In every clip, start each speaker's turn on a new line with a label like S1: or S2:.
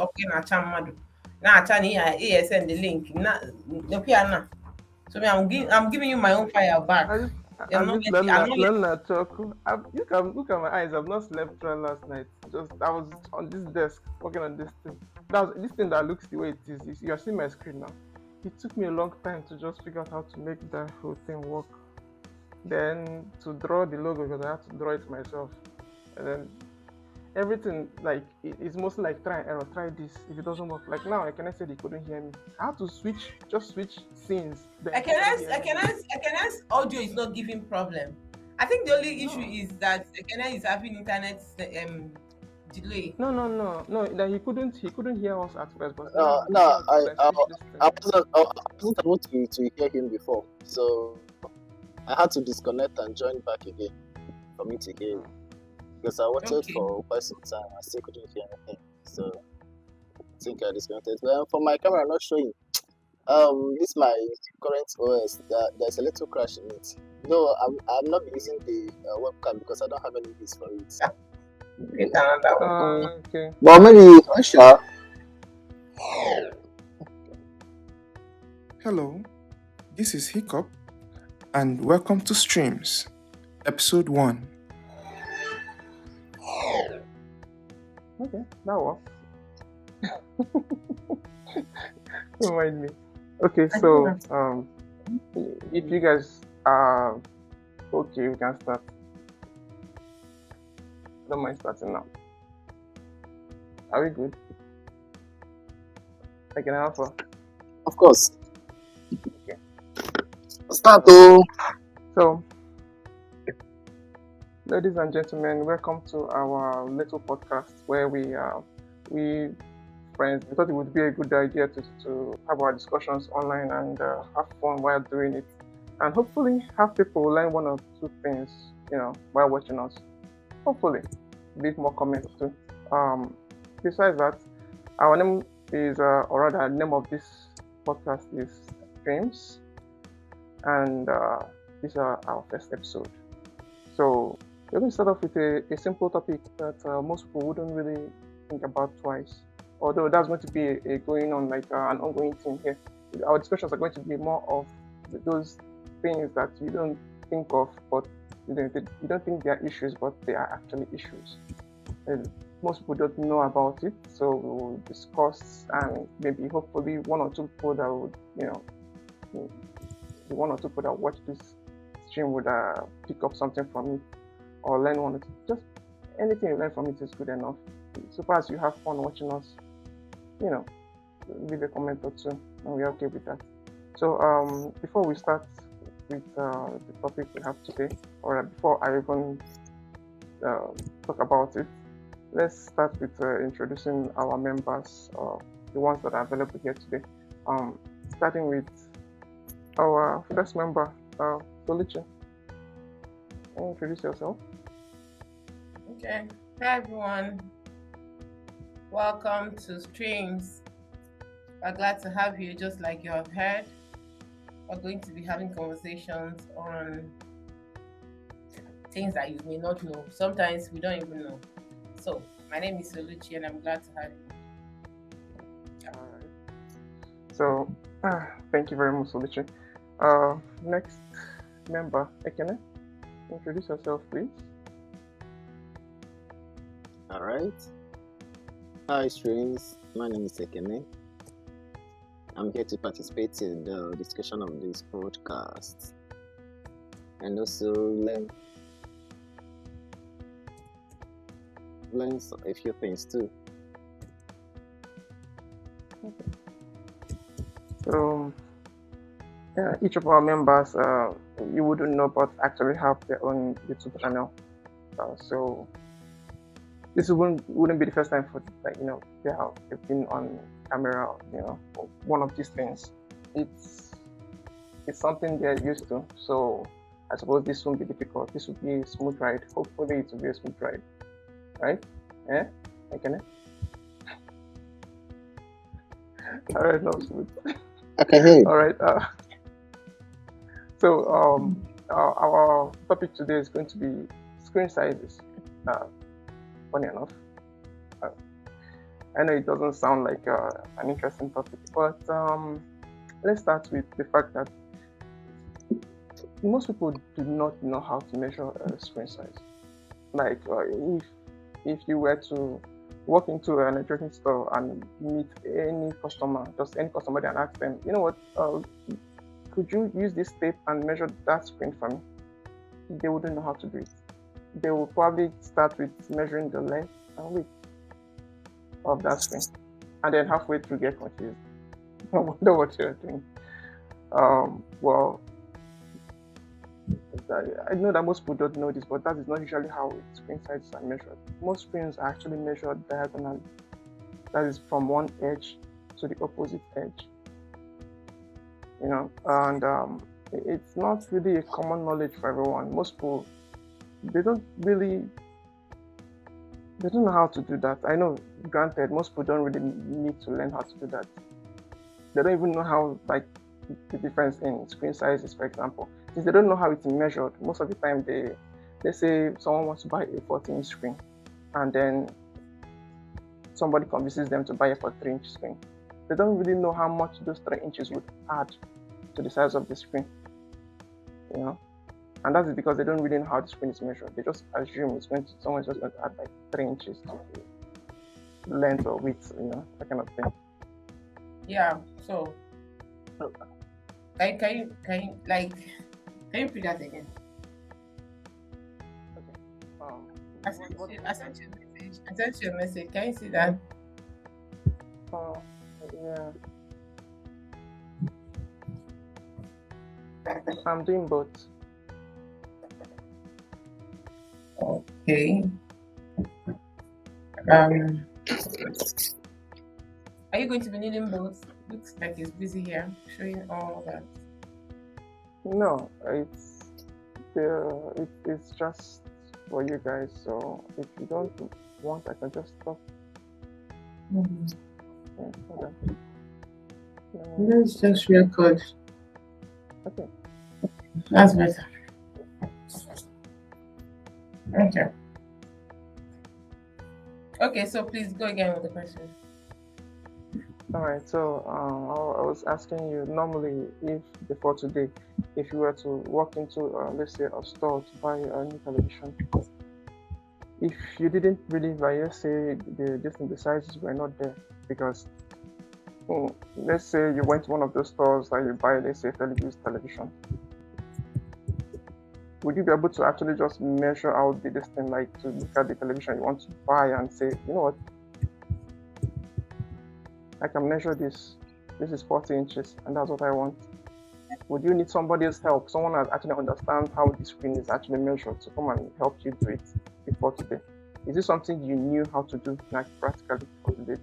S1: talking na chamadu. Na chani ASN the link. Na the piano. So me, I'm giving you my own fire back.
S2: I just,
S1: I'm
S2: I'm
S1: not
S2: just
S1: letting. I'm not letting.
S2: learning that talk. Look at my eyes. I've not slept well last night. Just I was on this desk working on this thing. This thing that looks the way it is. You're seeing my screen now. It took me a long time to just figure out how to make that whole thing work. Then to draw the logo because I had to draw it myself, and then everything like it's mostly like try and error. Try this. If it doesn't work, like now I cannot say he couldn't hear me. I had to switch scenes. Then he started hearing me.
S1: Ekene's audio is not giving problem. I think the only issue
S2: No,
S1: is that Ekene is having internet delay.
S2: no. That he couldn't hear us at first, but now
S3: No,
S2: now I switched this thing.
S3: I wasn't able to hear him before, so I had to disconnect and join back again for me to hear him. Because I waited
S1: Okay.
S3: for quite some time, I still couldn't hear anything. So I think I disconnected. But for my camera not showing. This my current OS. There's a little crash in it. No, I'm not using the webcam because I don't have any use for it.
S1: Get another one.
S2: Okay.
S3: But maybe Usha.
S4: Hello, this is Hiccup, and welcome to Streamz, Episode 1.
S2: Okay, that works. Don't mind me. Okay, so if you guys are okay, we can start. Don't mind starting now. Are we good? I can answer.
S3: Of course.
S2: Okay.
S3: Start though.
S2: So, ladies and gentlemen, welcome to our little podcast where we friends. We thought it would be a good idea to have our discussions online and have fun while doing it, and hopefully have people learn one or two things, while watching us. Hopefully, leave more comments too. Besides that, our name is, or rather, the name of this podcast is Streamz, and this is our first episode. So we're going to start off with a simple topic that most people wouldn't really think about twice. Although that's going to be a going on like an ongoing thing here. Our discussions are going to be more of those things that you don't think of, but you don't think they are issues, but they are actually issues. And most people don't know about it, so we will discuss, and maybe hopefully one or two people that would, the one or two people that watch this stream would pick up something from it or learn one or two. Just anything you learn from it is good enough. So far as you have fun watching us, leave a comment or two, and we're okay with that. So before we start with the topic we have today, or before I even talk about it, let's start with introducing our members, the ones that are available here today. Starting with our first member, Solichi. Can you introduce yourself?
S1: Okay. Hi everyone. Welcome to Streamz. We're glad to have you. Just like you have heard, we're going to be having conversations on things that you may not know. Sometimes we don't even know. So my name is Soluchi, and I'm glad to have you.
S2: All right. So thank you very much, Soluchi. Next member, Ekene. Introduce yourself, please.
S3: All right. Hi, Streamz. My name is Ekene. I'm here to participate in the discussion of this podcast and also learn a few things too.
S2: Okay. So, each of our members, you wouldn't know, but actually have their own YouTube channel. So this wouldn't be the first time for they've been on camera, for one of these things. It's something they're used to. So I suppose this won't be difficult. This will be a smooth ride. Hopefully it will be a smooth ride. Right? Yeah? Okay. All right, no smooth.
S3: Okay.
S2: All right. So our topic today is going to be screen sizes. Funny enough, I know it doesn't sound like an interesting topic, but let's start with the fact that most people do not know how to measure screen size. Like if you were to walk into an electronics store and meet any customer, just any customer, and ask them, you know what, could you use this tape and measure that screen for me? They wouldn't know how to do it. They will probably start with measuring the length and width of that screen, and then halfway through get confused. I wonder what you're doing. Well, I know that most people don't know this, but that is not usually how screen sizes are measured. Most screens are actually measured diagonally. That is from one edge to the opposite edge. You know, and it's not really a common knowledge for everyone. Most people, they don't know how to do that. I know, granted, most people don't really need to learn how to do that. They don't even know how, like, the difference in screen sizes, for example. Since they don't know how it's measured, most of the time they say someone wants to buy a 14-inch screen, and then somebody convinces them to buy a 43-inch screen. They don't really know how much those 3 inches would add to the size of the screen, you know. And that is because they don't really know how the screen is measured. They just assume someone's just going to add like 3 inches to length or width, you know, that kind of thing.
S1: Yeah. So, can you repeat that again?
S2: Okay.
S1: I sent you a message. Can you see that?
S2: Yeah. I'm doing both.
S1: Okay. Are you going to be needing both? Looks like it's busy here, showing all that.
S2: No, it's just for you guys. So if you don't want, I can just stop.
S1: Mm-hmm.
S2: Yeah, hold on.
S1: Let's just record.
S2: Okay.
S1: That's better. Okay. Okay, so please go again with the question.
S2: All right. So I was asking you, normally, if before today, if you were to walk into, let's say, a store to buy a new television, if you didn't really buy, let's say, the sizes were not there, because let's say you went to one of those stores and you buy, let's say, television. Would you be able to actually just measure out this thing, like to look at the television you want to buy and say, you know what, I can measure this. This is 40 inches, and that's what I want. Would you need somebody's help? Someone that actually understands how the screen is actually measured to come and help you do it before today? Is this something you knew how to do, like practically for today?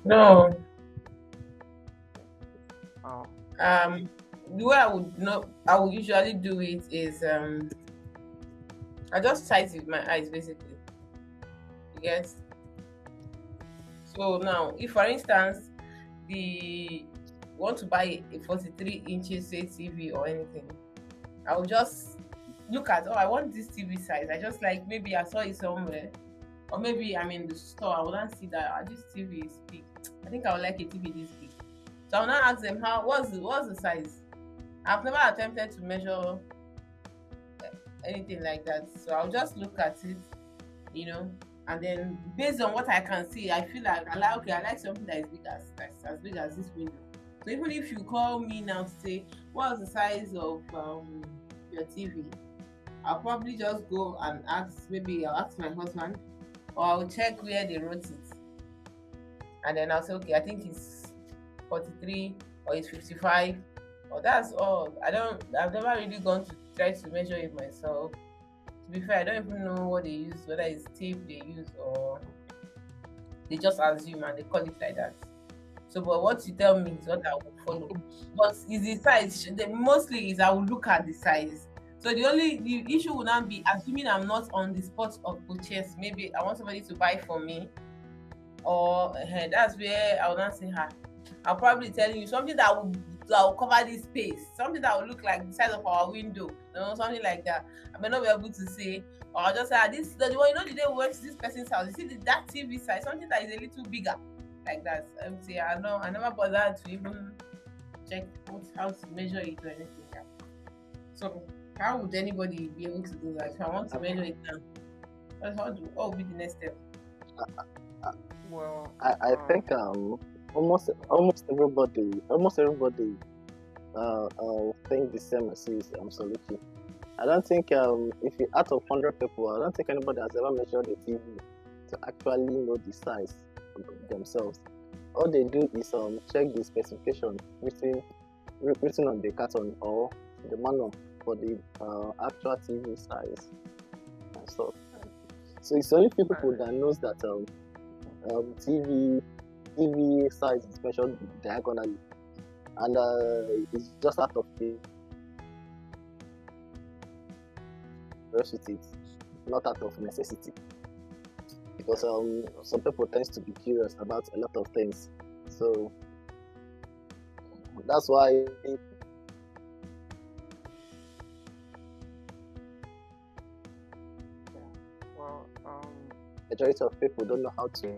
S1: No.
S2: Oh.
S1: The way I would usually do it is I just sight with my eyes, basically. Yes. So now, if for instance you want to buy a 43 inches say TV or anything, I will just look at, I want this TV size. I just like, maybe I saw it somewhere, or maybe I'm in the store, I will not see that this TV is big. I think I would like a TV this big. So I will not ask them what's the size. I've never attempted to measure anything like that. So I'll just look at it, you know, and then based on what I can see, I feel like I like something that is as big as this window. So even if you call me now to say, what's the size of your TV? I'll probably just go and maybe I'll ask my husband, or I'll check where they wrote it. And then I'll say, okay, I think it's 43 or it's 55. Or that's all. I've never really gone to try to measure it myself. To be fair, I don't even know what they use, whether it's tape they use or they just assume and they call it like that. So, but what you tell me is what I will follow. But is the size, mostly is I will look at the size. So the issue would not be assuming I'm not on the spot of purchase. Maybe I want somebody to buy for me, or that's where I will not say her. I'll probably tell you something that will cover this space, something that will look like the size of our window. something like that. I may not be able to say, or I'll just say, this the one, the day we went to this person's house, you see that TV size, something that is a little bigger, like that. Say, I never bothered to even check how to measure it or anything. Yeah. So, how would anybody be able to do that? If I want to measure it now, what would be the next step?
S2: Well,
S3: I think almost everybody think the same as you, absolutely. I don't think if you out of 100 people, I don't think anybody has ever measured a TV to actually know the size themselves. All they do is check the specification written on the carton or the manual for the actual TV size and stuff. So it's only few people that knows that TV size is measured diagonally, and it's just out of curiosity, not out of necessity. Because some people tend to be curious about a lot of things, so that's why.
S2: Well,
S3: Majority of people don't know how to.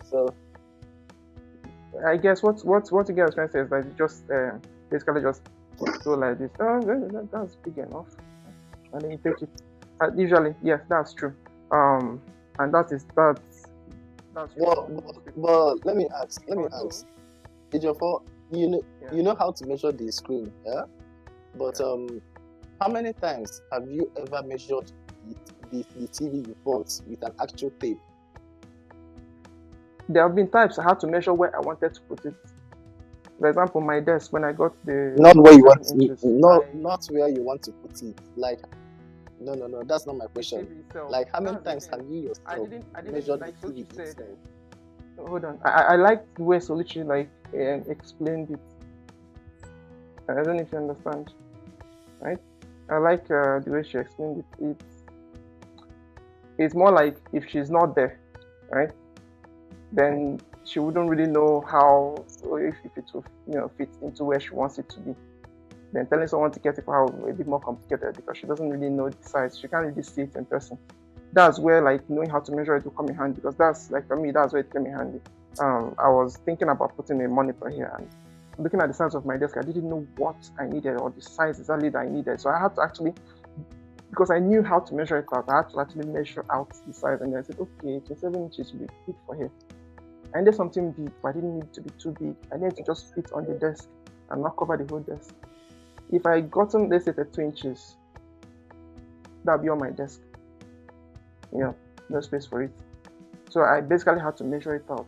S3: So
S2: I guess what you guys trying to say is that you just basically just go like this. Oh, that's big enough, and then you take it. Usually, yes, that's true. And that's
S3: well, let me ask. Ejiofor, you know how to measure the screen, yeah? But how many times have you ever measured the TV you bought with an actual tape?
S2: There have been times I had to measure where I wanted to put it. For example, my desk, when I got the
S3: not where you want not where you want to put it. Like, no, that's not my question. Like, how many times have you yourself measured the TV itself?
S2: Hold on, I like the way Solichi explained it. I don't know if you understand, right? I like the way she explained it. It's more like if she's not there, right? Then she wouldn't really know how, or if it will, fit into where she wants it to be. Then telling someone to get it for her will be a bit more complicated because she doesn't really know the size. She can't really see it in person. That's where knowing how to measure it will come in handy, because that's for me, that's where it came in handy. I was thinking about putting a monitor here and looking at the size of my desk. I didn't know what I needed or the size exactly that I needed. So I had to actually, because I knew how to measure it out, I had to actually measure out the size, and then I said, okay, 27 inches will be good for here. I needed something big, but I didn't need it to be too big. I needed to just fit on the desk and not cover the whole desk. If I gotten, let's say, 2 inches, that'll be on my desk. No space for it. So I basically had to measure it out.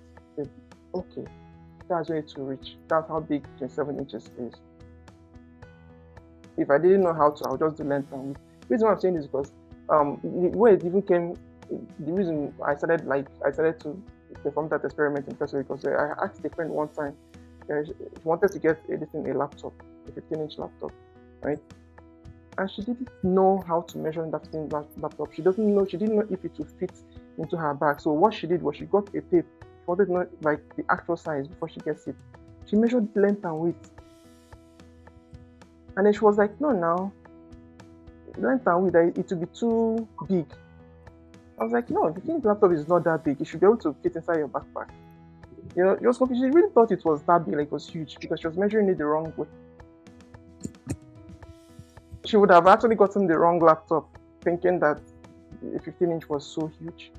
S2: Okay, that's where it will reach. That's how big 27 inches is. If I didn't know how to, I'll just do length and width. The reason why I'm saying this is because the way it even came, the reason I started to perform that experiment in the first place, because I asked a friend one time, she wanted to get a laptop, a 15-inch laptop, right? And she didn't know how to measure that 15-inch laptop. She didn't know if it would fit into her bag. So what she did was she got a tape. She wanted to know the actual size before she gets it. She measured length and width. And then she was like, no, now, length and width, it will be too big. I was like, no, the 15-inch laptop is not that big. It should be able to fit inside your backpack. It was confused. She really thought it was that big, it was huge, because she was measuring it the wrong way. She would have actually gotten the wrong laptop, thinking that the 15-inch was so huge.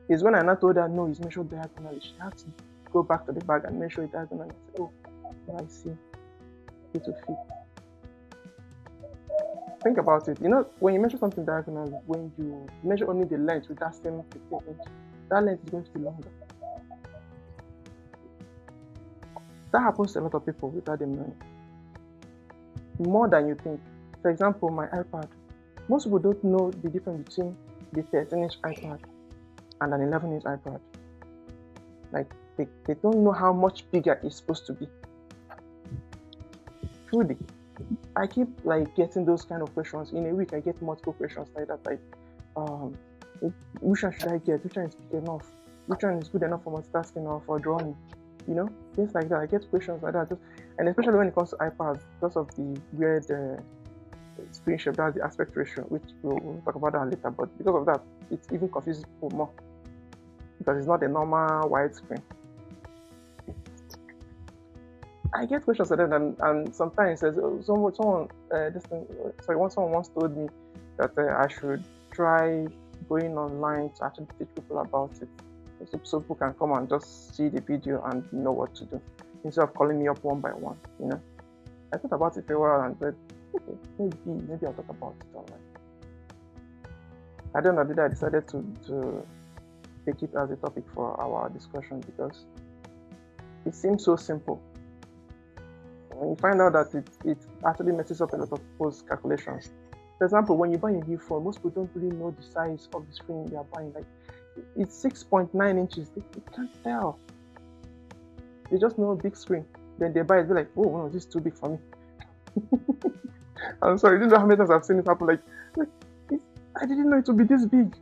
S2: It's when I now told her, no, it's measured diagonally. She had to go back to the bag and measure it diagonally. I said, oh, I see. It will fit. Think about it. When you measure something diagonally, when you measure only the length with that same 15-inch, that length is going to be longer. That happens to a lot of people without them knowing. More than you think. For example, my iPad. Most people don't know the difference between the 13-inch iPad and an 11-inch iPad. They don't know how much bigger it's supposed to be. Truly. I keep getting those kind of questions. In a week, I get multiple questions like that. Which one should I get? Which one is big enough? Which one is good enough for multitasking or for drawing? things like that. I get questions like that, and especially when it comes to iPads, because of the weird screen shape, that's the aspect ratio, which we'll talk about that later. But because of that, it even confuses people more because it's not a normal widescreen. I get questions like that, and sometimes says someone once someone once told me that I should try going online to actually teach people about it, so people can come and just see the video and know what to do instead of calling me up one by one. I thought about it for a while and said, okay, maybe I'll talk about it online. I don't know, did I decided to take it as a topic for our discussion because it seems so simple. When you find out that it actually messes up a lot of people's calculations. For example, when you buy a new phone, most people don't really know the size of the screen they are buying. Like, it's 6.9 inches. They can't tell. They just know a big screen. Then they buy it, they're like, oh, no, this is too big for me. I'm sorry, you don't know how many times I've seen it happen. Like I didn't know it would be this big.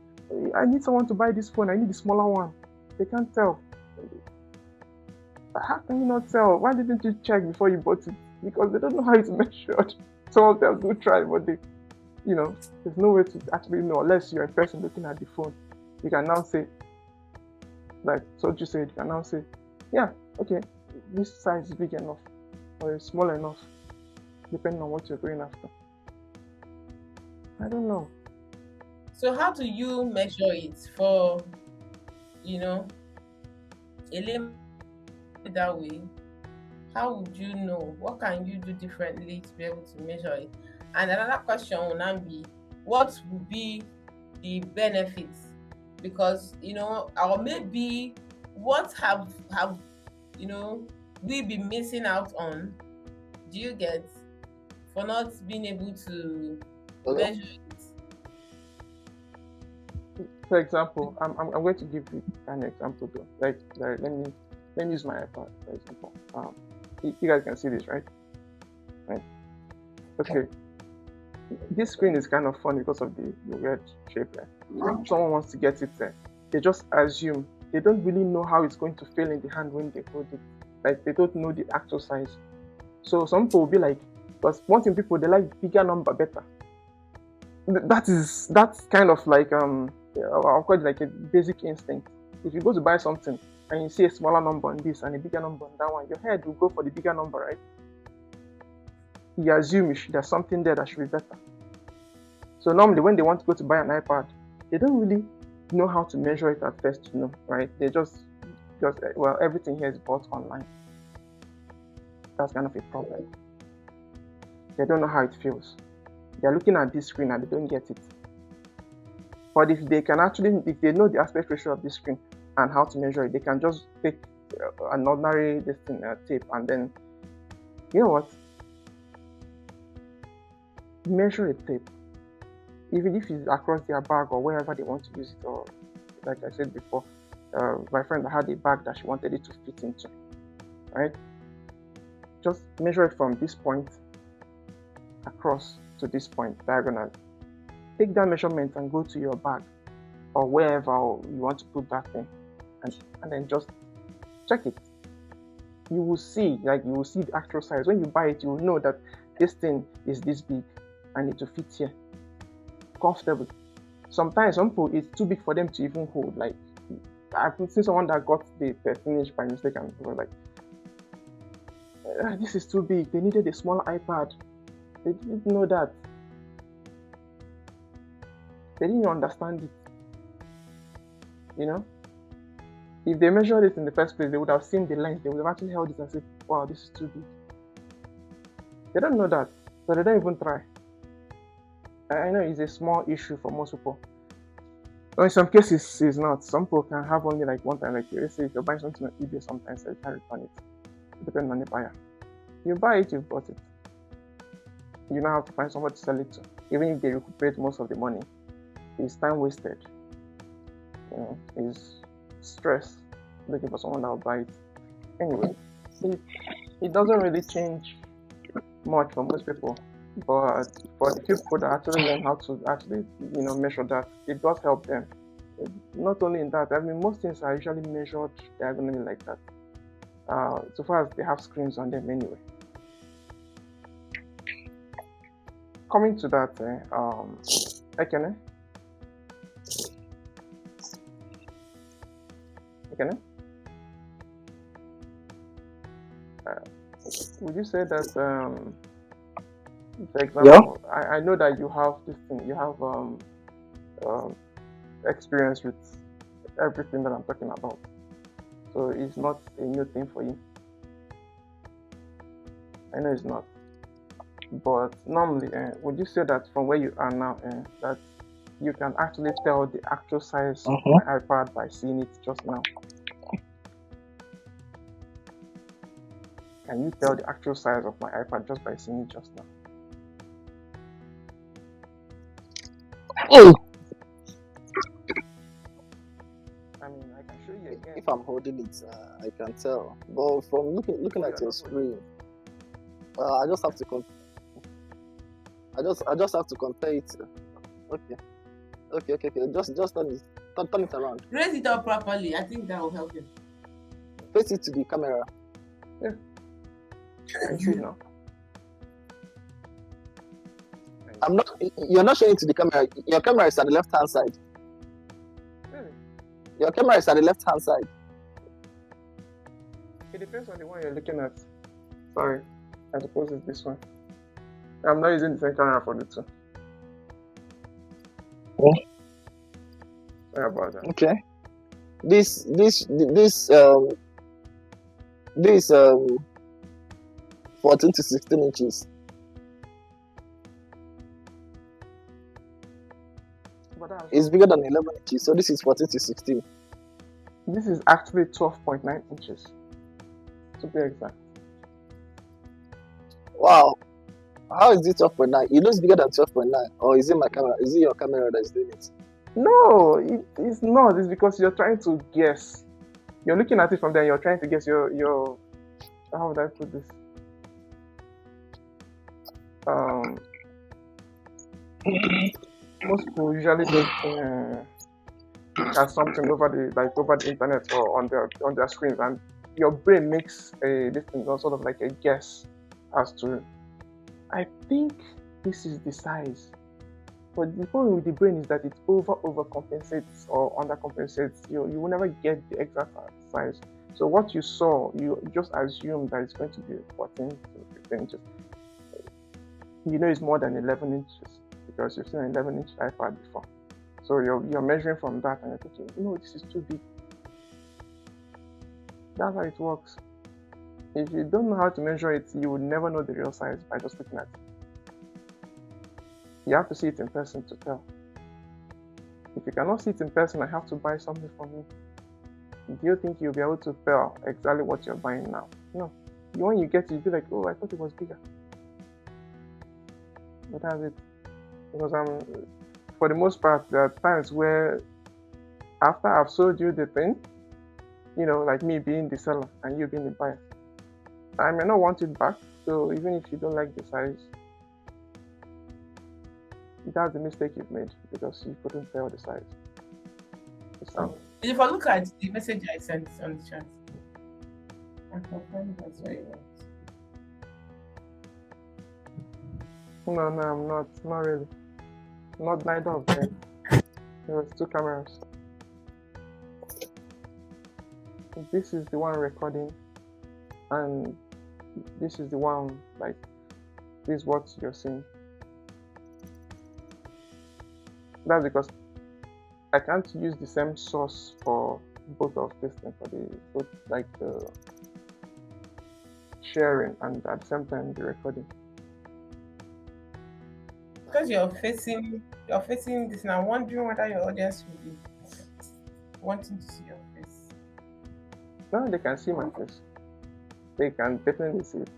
S2: I need someone to buy this phone. I need the smaller one. They can't tell. How can you not tell? Why didn't you check before you bought it? Because they don't know how it's measured. Some of them do try, but they, there's no way to actually know unless you're a person looking at the phone. You can now say, like Soju said, you can now say, yeah, okay, this size is big enough or it's small enough, depending on what you're going after. I don't know.
S1: So how do you measure it for, a layman that way? How would you know? What can you do differently to be able to measure it? And another question will now be, what would be the benefits? Because, or maybe what have we been missing out on, do you get, for not being able to measure it?
S2: For example, I'm going to give you an example though. Like let me use my iPad for example. You guys can see this, right? Right. Okay. This screen is kind of fun because of the weird shape. If someone wants to get it there, they just assume. They don't really know how it's going to feel in the hand when they hold it. Like they don't know the actual size. So some people will be like, because one thing people they like bigger number better. That's kind of like I'll call it like a basic instinct. If you go to buy something and you see a smaller number on this and a bigger number on that one, your head will go for the bigger number, right? You assume there's something there that should be better. So normally when they want to go to buy an iPad, they don't really know how to measure it at first, right? They just everything here is bought online. That's kind of a problem. They don't know how it feels. They're looking at this screen and they don't get it. But if they know the aspect ratio of this screen and how to measure it, they can just take an ordinary tape and then, you know what? Measure a tape. Even if it's across their bag or wherever they want to use it, or like I said before, my friend had a bag that she wanted it to fit into, right? Just measure it from this point across to this point diagonally. Take that measurement and go to your bag or wherever you want to put that thing, and then just check it. You will see the actual size. When you buy it, you will know that this thing is this big and it will fit here comfortably. Sometimes some people it's too big for them to even hold. Like I've seen someone that got the 13 inch by mistake and they were like, this is too big. They needed a smaller iPad. They didn't know that. They didn't understand it. If they measured it in the first place, they would have seen the length. They would have actually held it and said, wow, this is too big. They don't know that, so they don't even try. I know it's a small issue for most people. But in some cases, it's not. Some people can have only like one time. Like let's say if you're buying something on eBay, sometimes you can return it, depending on the buyer. You buy it, you've bought it. You now have to find someone to sell it to. Even if they recuperate most of the money, it's time wasted. It's stress looking for someone that will buy it. Anyway, it doesn't really change much for most people, but for the people that actually learn how to actually measure that, it does help them. Not only in that, most things are usually measured diagonally like that. so far as they have screens on them anyway. Coming to that, Ekene? Would you say that, for example, I know that you have this thing, you have experience with everything that I'm talking about, so it's not a new thing for you. I know it's not, but normally, would you say that from where you are now, that you can actually tell the actual size of my iPad by seeing it just now? Can you tell the actual size of my iPad just by seeing it just now? I mean, I can show you again.
S3: If I'm holding it, I can tell. But from looking at your screen, I just have to I just have to compare it. Okay. Just turn it around.
S1: Raise it up properly. I think that will help you.
S3: Face it to the camera.
S2: Yeah. I see now.
S3: You're not showing it to the camera. Your camera is at the left-hand side.
S2: Really?
S3: Your camera is at the left-hand side.
S2: It depends on the one you're looking at. Sorry, I suppose it's this one. I'm not using the same camera for the two.
S3: Oh.
S2: Sorry about that.
S3: Okay. This 14 to 16 inches. It's bigger than 11 inches, so this is 14 to 16.
S2: This is actually 12.9 inches, to be exact.
S3: Wow. How is it 12.9? It looks bigger than 12.9. Or is it my camera? Is it your camera that's doing it?
S2: No, it's not. It's because you're trying to guess. You're looking at it from there, you're trying to guess your how would I put this? Most people usually just at something over the internet or on their screens, and your brain makes this thing sort of like a guess as to, I think this is the size. But the problem with the brain is that it overcompensates or undercompensates. You will never get the exact size. So what you saw, you just assume that it's going to be 14 to 15 inches. You know it's more than 11 inches because you've seen an 11-inch iPad before. So you're measuring from that and you're thinking, no, this is too big. That's how it works. If you don't know how to measure it, you would never know the real size by just looking at it. You have to see it in person to tell. If you cannot see it in person, I have to buy something from you. Do you think you'll be able to tell exactly what you're buying now? No. When you get it, you'll be like, oh, I thought it was bigger. But that's it. Because for the most part, there are times where after I've sold you the thing, like me being the seller and you being the buyer, I may not want it back. So even if you don't like the size, that's the mistake you've made because you couldn't tell the size.
S1: If I look at the message I sent on the chat, I confirm that's very right.
S2: No, I'm not really. Not neither of them. There was two cameras. This is the one recording, and this is the one this is what you're seeing. That's because I can't use the same source for both of this thing, for the sharing and at the same time the recording.
S1: Because you're facing this, and I'm wondering whether your audience will be wanting to see your face.
S2: No, they can see my face. They can definitely see it.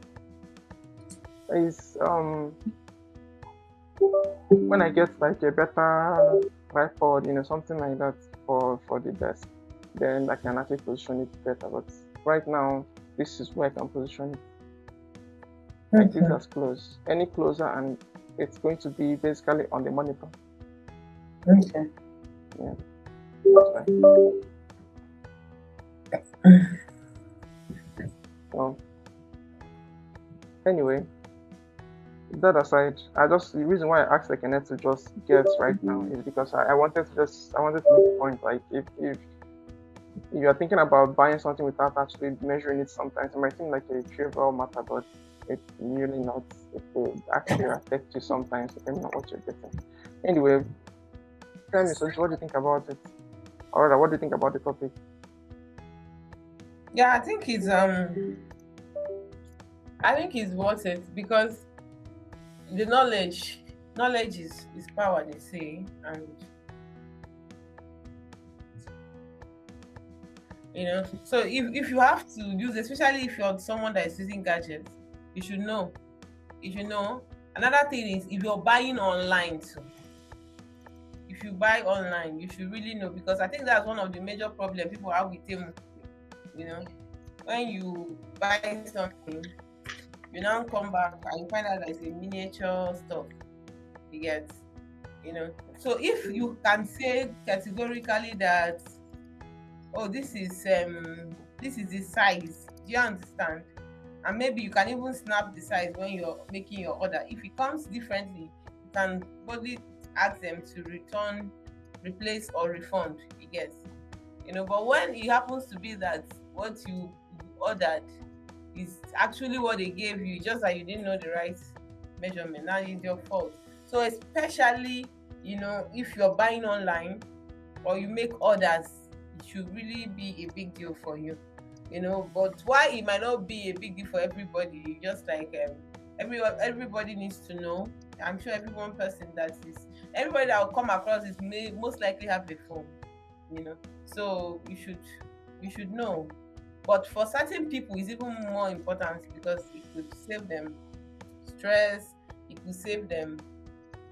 S2: It's when I get a better tripod, something like that for the desk, then I can actually position it better. But right now, this is where I can position it. Like this as close. Any closer and it's going to be basically on the monitor.
S1: Okay.
S2: Yeah. That's right. know. Anyway, that aside, the reason why I asked like Kenneth to just guess right now is because I wanted to make a point, like if you're thinking about buying something without actually measuring it, sometimes it might seem like a trivial matter, but it's really not. It will actually affect you sometimes depending on what you're getting. Anyway, tell me, so what do you think about it? Or rather, what do you think about the topic?
S1: Yeah, I think it's worth it because the knowledge is power, they say, and so if you have to use, especially if you're someone that is using gadgets, you should know. Another thing is, if you're buying online too, if you buy online, you should really know, because I think that's one of the major problems people have with them. When you buy something, you now come back and you find out that it's a miniature stuff. You get, so if you can say categorically that, oh, this is the size, do you understand? And maybe you can even snap the size when you're making your order. If it comes differently, you can boldly ask them to return, replace, or refund. You get, but when it happens to be that what you ordered is actually what they gave you, just that you didn't know the right measurement, now it's your fault. So especially, if you're buying online or you make orders, it should really be a big deal for you. But why it might not be a big deal for everybody, just like everybody needs to know. I'm sure everybody that will come across this may most likely have a phone, so you should know. But for certain people, it's even more important because it could save them stress, it could save them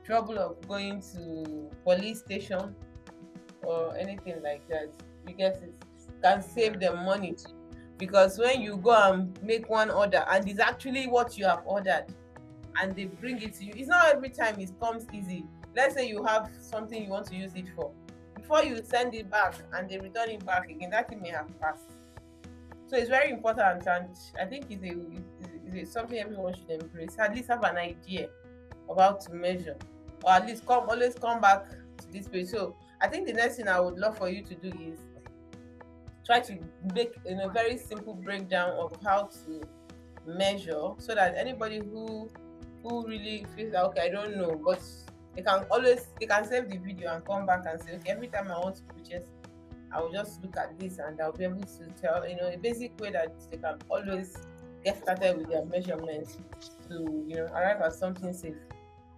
S1: trouble of going to police station or anything like that. Because it can save them money, because when you go and make one order and it's actually what you have ordered and they bring it to you, it's not every time it comes easy. Let's say you have something you want to use it for, before you send it back and they return it back again, that thing may have passed. So it's very important, and I think it's something everyone should embrace. At least have an idea of how to measure, or at least always come back to this page. So I think the next thing I would love for you to do is try to make a very simple breakdown of how to measure, so that anybody who really feels like, okay, I don't know, but they can save the video and come back and say, okay, every time I want to purchase, I will just look at this and I'll be able to tell, a basic way that they can always get started with their measurements to, arrive at something safe.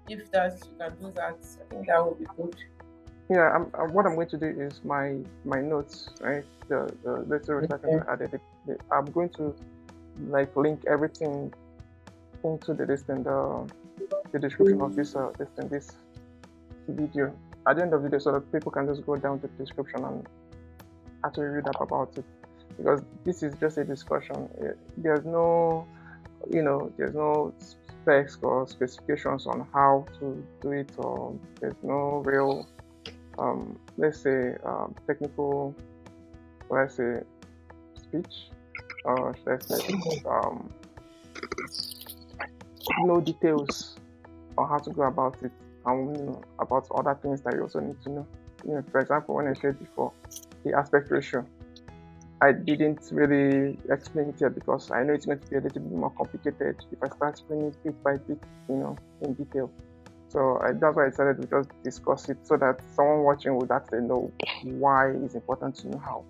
S1: If that you can do that, I think that would be good.
S2: Yeah, what I'm going to do is my notes, right? The little research I added. I'm going to link everything into the description of this video. At the end of the video, so that people can just go down to the description and actually read up about it, because this is just a discussion. There's no specs or specifications on how to do it, or there's no real technical, speech, or no details on how to go about it, and about other things that you also need to know. For example, when I said before, the aspect ratio, I didn't really explain it yet because I know it's going to be a little bit more complicated if I start explaining it bit by bit, in detail. So that's why I decided to just discuss it, so that someone watching would actually know why it's important to know how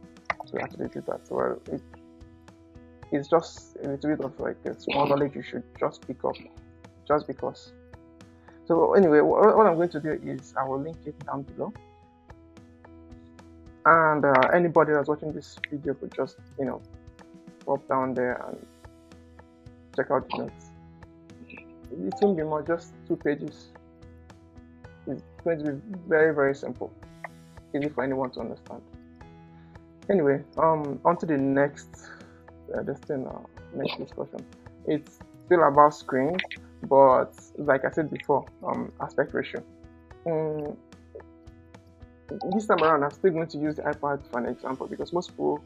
S2: to actually do that. So it's just a little bit of a small knowledge you should just pick up, just because. So anyway, what I'm going to do is I will link it down below. And anybody that's watching this video could just, pop down there and check out the notes. It won't be more, just 2 pages. It's going to be very, very simple, easy for anyone to understand. Anyway, on to the next discussion. It's still about screens, but like I said before, aspect ratio. This time around, I'm still going to use the iPad for an example, because most people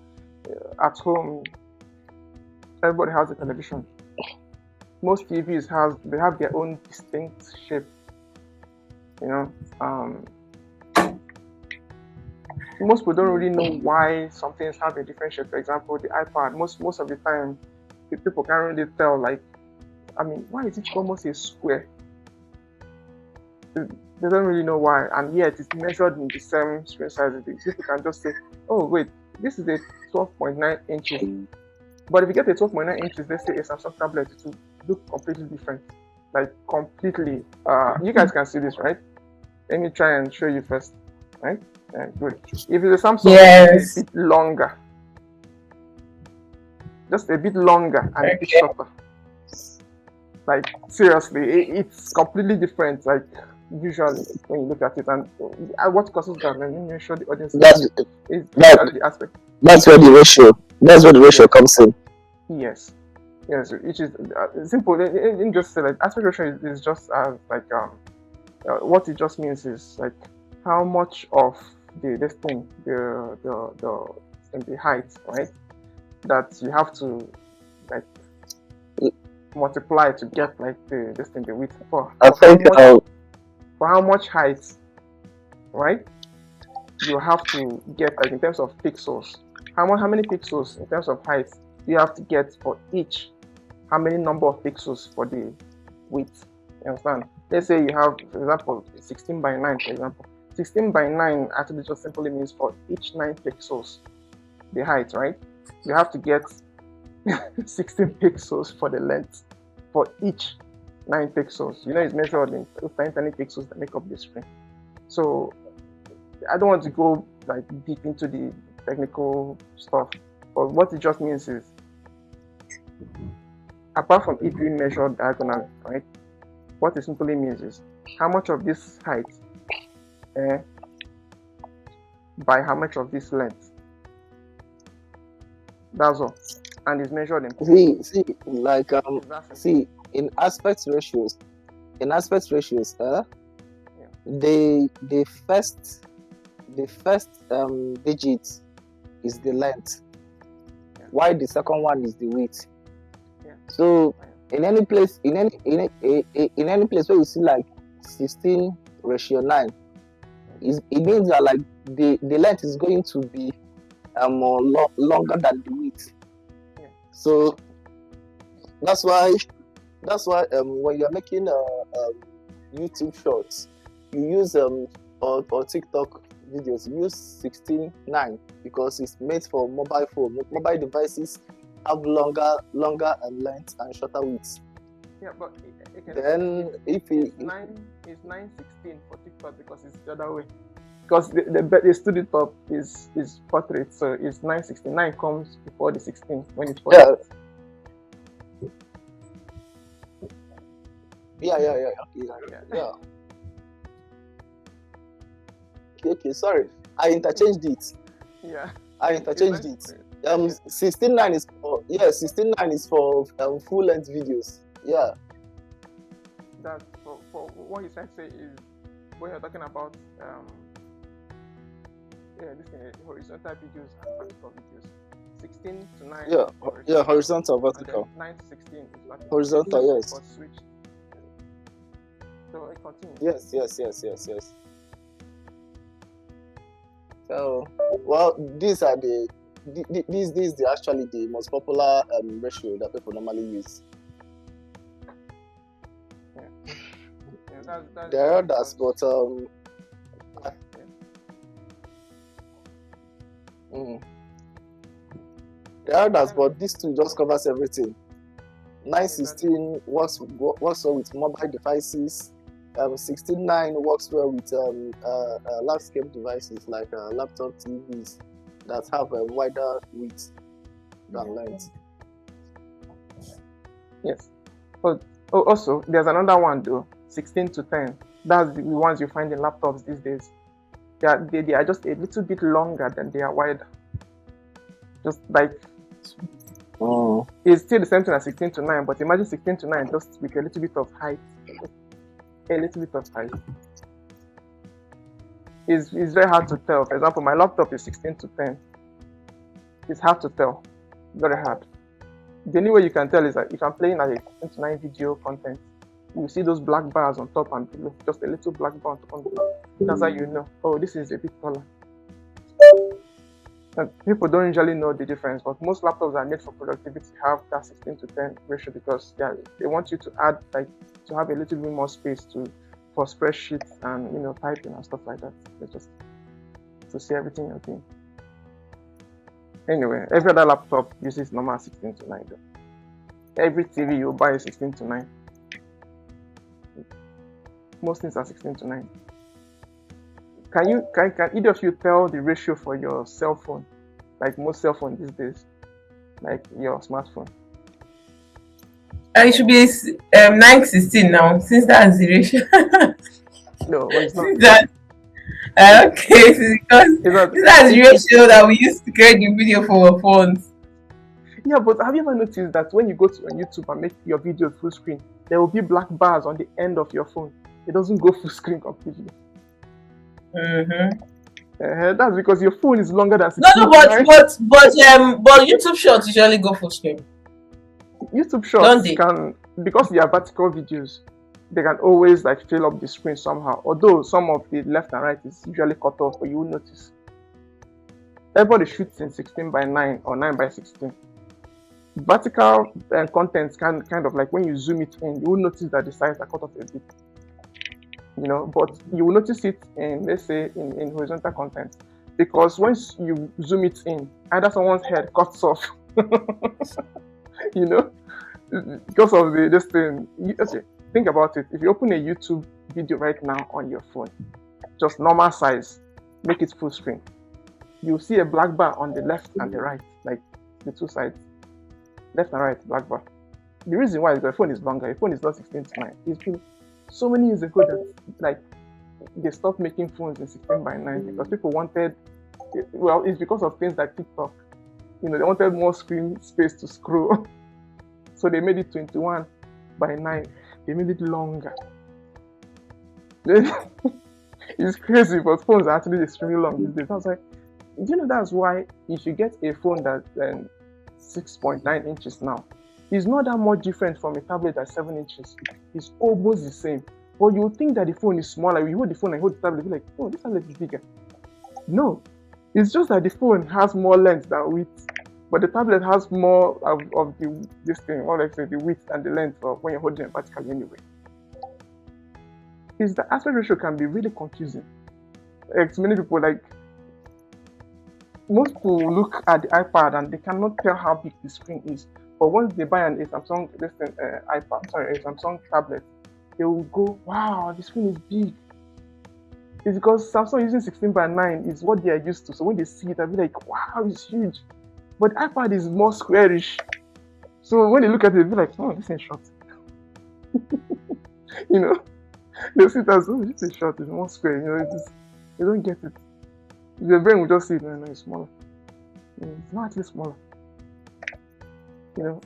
S2: at home Everybody has a television. Most TVs have their own distinct shape. You know, most people don't really know why some things have a different shape. For example, the iPad. Most of the time, people can't really tell. Like, I mean, why is it almost a square? They don't really know why, and yet it's measured in the same screen size. People can just say, "Oh, wait, this is a 12.9 inches." But if you get a 12.9 inches, let's say a Samsung tablet, it will look completely different. Like completely. You guys can see this, right? Let me try and show you first, right? Good. If it's a Samsung, it's a bit longer. Just a bit longer and a bit shorter. Like seriously, it's completely different. Like visually when you look at it, and what causes that? Let me show the audience.
S3: That's
S2: the aspect.
S3: That's where the ratio. That's where the ratio comes in.
S2: Yes, which is simple. In just say like aspect ratio is just like what it just means is like how much of the height, right? That you have to like multiply to get like the width for how much height, right? You have to get like in terms of pixels. How many pixels in terms of height you have to get for each? How many number of pixels for the width? You understand? Let's say you have, for example, 16 by 9, for example. 16 by 9 actually just simply means for each 9 pixels, the height, right? You have to get 16 pixels for the length for each 9 pixels. You know, it's measured in those tiny pixels that make up the screen. So I don't want to go like deep into the technical stuff, but what it just means is, apart from it being measured diagonally, right? What it simply means is how much of this height by how much of this length. That's all, and it's measured in.
S3: See, in aspect ratios, the first digit is the length, while the second one is the width. So in any place where you see like 16:9, it means that like the length is going to be more longer than the width. So that's why when you're making YouTube shorts, you use or TikTok videos, you use 16:9 because it's made for mobile phone. Mobile devices have longer length and shorter width.
S2: Yeah, but
S3: then if it's
S2: 9:16 for TikTok because it's the other way. Because the studio top is portrait, so it's 9:16. 9 comes before the 16 when it's portrait.
S3: Yeah. Okay, sorry. I interchanged it.
S2: Yeah.
S3: I interchanged it. 16:9 is for 16:9 is for full length videos. Yeah.
S2: That for what he's trying to say is when you're talking about horizontal videos and vertical videos. 16:9.
S3: Yeah, horizontal, vertical.
S2: 9:16 is vertical.
S3: Horizontal, yes.
S2: Or switch. So it continues.
S3: Yes. So, well, these are these are actually the most popular ratio that people normally use. There are others, but there are others, but these two just covers everything. 9:16 works well with mobile devices. 16:9 works well with landscape devices like laptop TVs that have a wider width than length.
S2: Yes. But also, there's another one though, 16:10. That's the ones you find in laptops these days. They are just a little bit longer than they are wider. Just like it's still the same thing as 16:9, but imagine 16:9 just with a little bit of height. A little bit of height. It's very hard to tell. For example, my laptop is 16:10. It's hard to tell. Very hard. The only way you can tell is that if I'm playing like a 16:9 video content, you see those black bars on top and below, just a little black bar on top and below. That's how you know, oh, this is a bit taller. And people don't usually know the difference, but most laptops are made for productivity have that 16:10 ratio because they want you to add to have a little bit more space for spreadsheets and typing and stuff like that. It's just to see everything you're doing. Anyway, every other laptop uses normal 16:9 though. Every TV you buy is 16:9. Most things are 16:9. Can either of you tell the ratio for your cell phone? Like most cell phones these days, like your smartphone.
S1: It should be 9:16 now, since that's the ratio.
S2: No, it's not.
S1: Since that, okay, because that's the ratio that we use to create the video for our phones.
S2: Yeah, but have you ever noticed that when you go to YouTube and make your video full screen, there will be black bars on the end of your phone? It doesn't go full screen completely. That's because your phone is longer than 16.
S1: But YouTube Shorts usually go full screen.
S2: YouTube Shorts can, because they are vertical videos, they can always fill up the screen somehow. Although some of the left and right is usually cut off, but you will notice. Everybody shoots in 16:9 or 9:16. Vertical contents can kind of when you zoom it in, you will notice that the sides are cut off a bit. But you will notice it in, let's say, in horizontal content, because once you zoom it in, either someone's head cuts off, because of this thing. Okay, think about it. If you open a YouTube video right now on your phone, just normal size, make it full screen, you'll see a black bar on the left and the right, like the two sides, left and right, black bar. The reason why is your phone is longer. Your phone is not 16:9. It's been so many years ago that they stopped making phones in 16:9 because people wanted, well, it's because of things like TikTok. They wanted more screen space to scroll. So they made it 21:9. They made it longer. It's crazy, but phones are actually extremely long these days. I was like, that's why if you get a phone that's 6.9 inches now, it's not that much different from a tablet that's 7 inches. It's almost the same. But you would think that the phone is smaller. You hold the phone and hold the tablet, you're like, oh, this tablet is bigger. No. It's just that the phone has more length than width. But the tablet has more of this thing, or the width and the length of when you're holding it vertically anyway. The aspect ratio can be really confusing. Many people most people look at the iPad and they cannot tell how big the screen is. But once they buy a Samsung a Samsung tablet, they will go, wow, the screen is big. It's because Samsung using 16:9 is what they are used to. So when they see it, they'll be like, wow, it's huge. But iPad is more squarish. So when they look at it, they'll be like, oh, this is short. They'll see it as, oh, this is short, it's more square. They don't get it. Their brain will just see it, no, it's smaller. It's not actually smaller.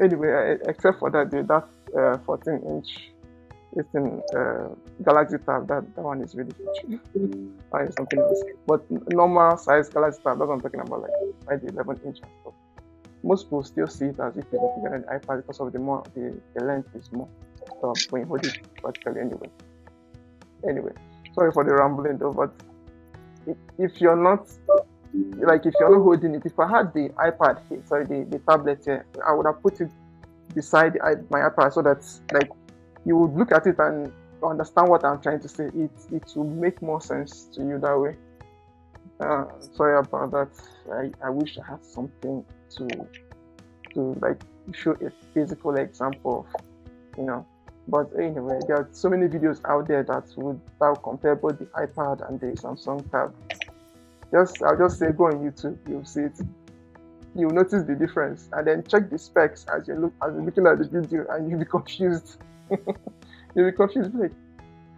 S2: Anyway, except for that 14-inch Galaxy Tab, that one is really huge. That is something else. But normal size Galaxy Tab, that's what I'm talking about, like 11-inch and stuff. Most people still see it as if it's bigger than the iPad because of the length is more when you hold it vertically anyway. Anyway, sorry for the rambling though, but if you're not holding it, if I had the iPad here, the tablet here, I would have put it beside my iPad so that you would look at it and understand what I'm trying to say. It will make more sense to you that way. Sorry about that. I wish I had something to show a physical example of, But anyway, there are so many videos out there that will compare both the iPad and the Samsung Tab. I'll just say go on YouTube, you'll see it. You'll notice the difference, and then check the specs as you're looking at the video, and you'll be confused. You'll be confused, like,